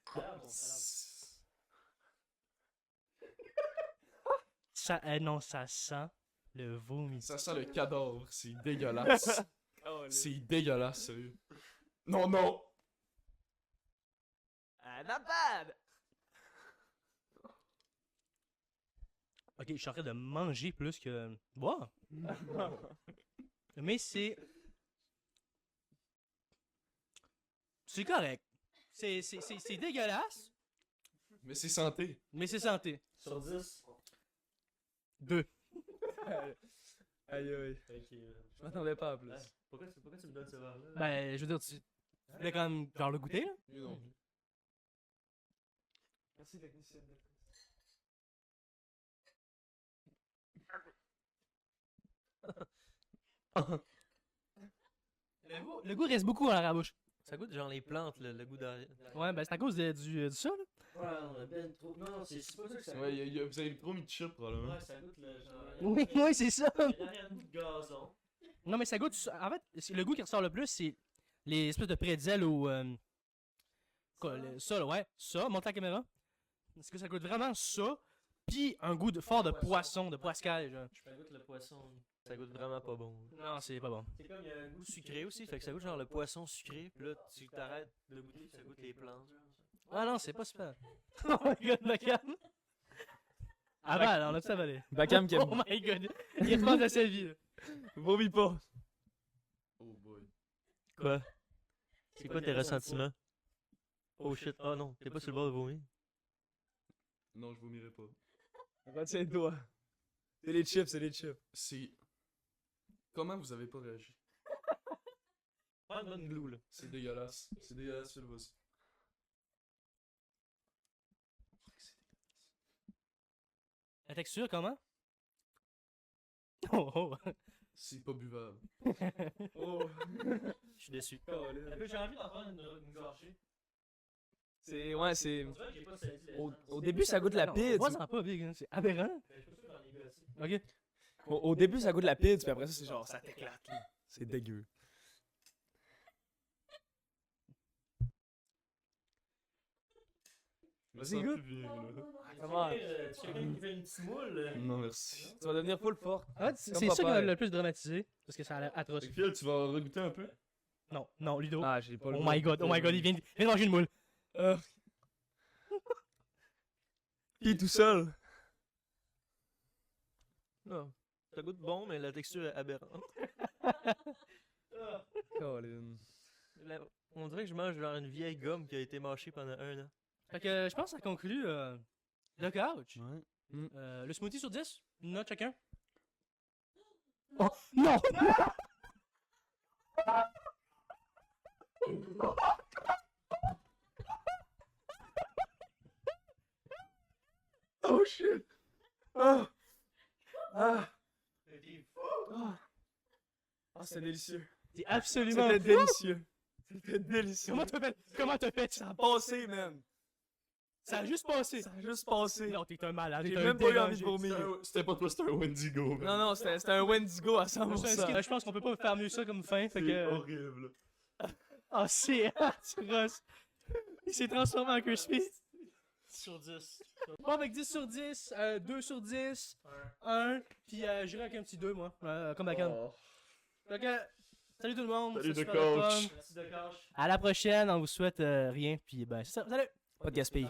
Ça, non, ça sent le vomi. Ça sent le cadavre, c'est dégueulasse. C'est dégueulasse, sérieux. Non, non! Not bad. Ok, je suis en train de manger plus que boire. Mais c'est. C'est correct. C'est dégueulasse, Mais c'est santé. mais c'est santé. Sur 10. 2. Aïe, aïe. Je m'attendais pas à plus. Pourquoi tu me donnes ce verre-là? Ben, je veux dire, tu voulais quand même genre le goûter, là? Mais non. Merci, technicien. Le goût reste beaucoup dans la bouche. Ça goûte genre les plantes, le goût d'arrière. Ouais, ben c'est à cause du ça, là. Ouais, on a ben trop. Non, c'est pas ça que ça Ouais, vous avez trop mis de chips, probablement. Ouais, ça goûte le genre. Oui, oui, c'est ça. L'arrière-goût de gazon. Non, mais ça goûte. En fait, le goût qui ressort le plus, c'est les espèces de pretzels ou. Ça, là, ouais. Ça, monte la caméra. Parce que ça goûte vraiment ça. Puis un goût fort de poisson, de poiscaille, genre. Ça goûte le poisson. Ça goûte vraiment pas bon. Non, c'est pas bon. C'est comme il y a un goût sucré aussi, fait que ça goûte genre le poisson sucré, puis là tu t'arrêtes de goûter, ça goûte les plantes. Ah non, c'est pas super. Oh my god, Bakam. Aval, on a tout avalé. Bakam qui aime. Oh my god. Il repense à sa vie, là. Vomit pas. Oh boy. Quoi? C'est quoi tes ressentiments? Oh shit, oh non, t'es pas sur le bord de vomir? Non, je vomirai pas. Retiens-toi. C'est les chips, c'est les chips. C'est. Comment vous avez pas réagi? Pas une bonne glue là. C'est dégueulasse. C'est dégueulasse, Phil, vas-y. La texture, comment? Oh, oh. C'est pas buvable. Oh. Je suis déçu. Colin. J'ai envie d'en prendre une gorgée. C'est. Ouais, c'est. On dirait que j'ai pas senti la- Au début, ça goûte la pizza. Vois-en pas, Big, hein, c'est aberrant. Je suis pas sûr d'en négocier. Ok. Au début, ça goûte la pizza, puis après ça, c'est genre, ça t'éclate, là. C'est dégueu. Je me Vas-y, sens goûte. plus bien, là. Comment? Tu quelqu'un qui fait une petite moule? Non, merci. Tu vas devenir full fort. En fait, Comme c'est ça qui papa. m'a le plus dramatisé. Parce que ça a l'air atroce. Phil, tu vas regoûter un peu? Non, non, Ludo. Ah, j'ai pas le Oh goût. my god, il vient de manger une moule. Puis tout seul. Non. Ça goûte bon, mais la texture est aberrante. Colin. On dirait que je mange genre une vieille gomme qui a été mâchée pendant 1 an. Fait que je pense que ça conclut le couch. Ouais. Le smoothie sur 10, une note chacun. Oh, non! Oh shit! Ah! Ah! Ah, c'est délicieux. C'est absolument C'était fou. délicieux. C'était délicieux. Comment t'as fait ça? Ça a passé, man. Ça a juste passé. Ça a juste passé. Non, t'es un malade. J'ai t'es un même pas eu envie dérangé. de vomir. C'était pas toi, c'était un Wendigo. man. Non, non, c'était un Wendigo à 100%. Je pense qu'on peut pas faire mieux ça comme fin. Fait C'est que. horrible. Ah, c'est atroce. Il s'est transformé en crispy. Sur 10. Bon, avec 10 sur 10, 2 sur 10, 1, puis j'irai avec un petit 2, moi, comme la canne. Oh. Fait que, salut tout le monde, Salut, c'est de super le coach. fun. Merci de cache. À la prochaine, on vous souhaite rien, puis ben, c'est ça, salut! Pas de gaspille.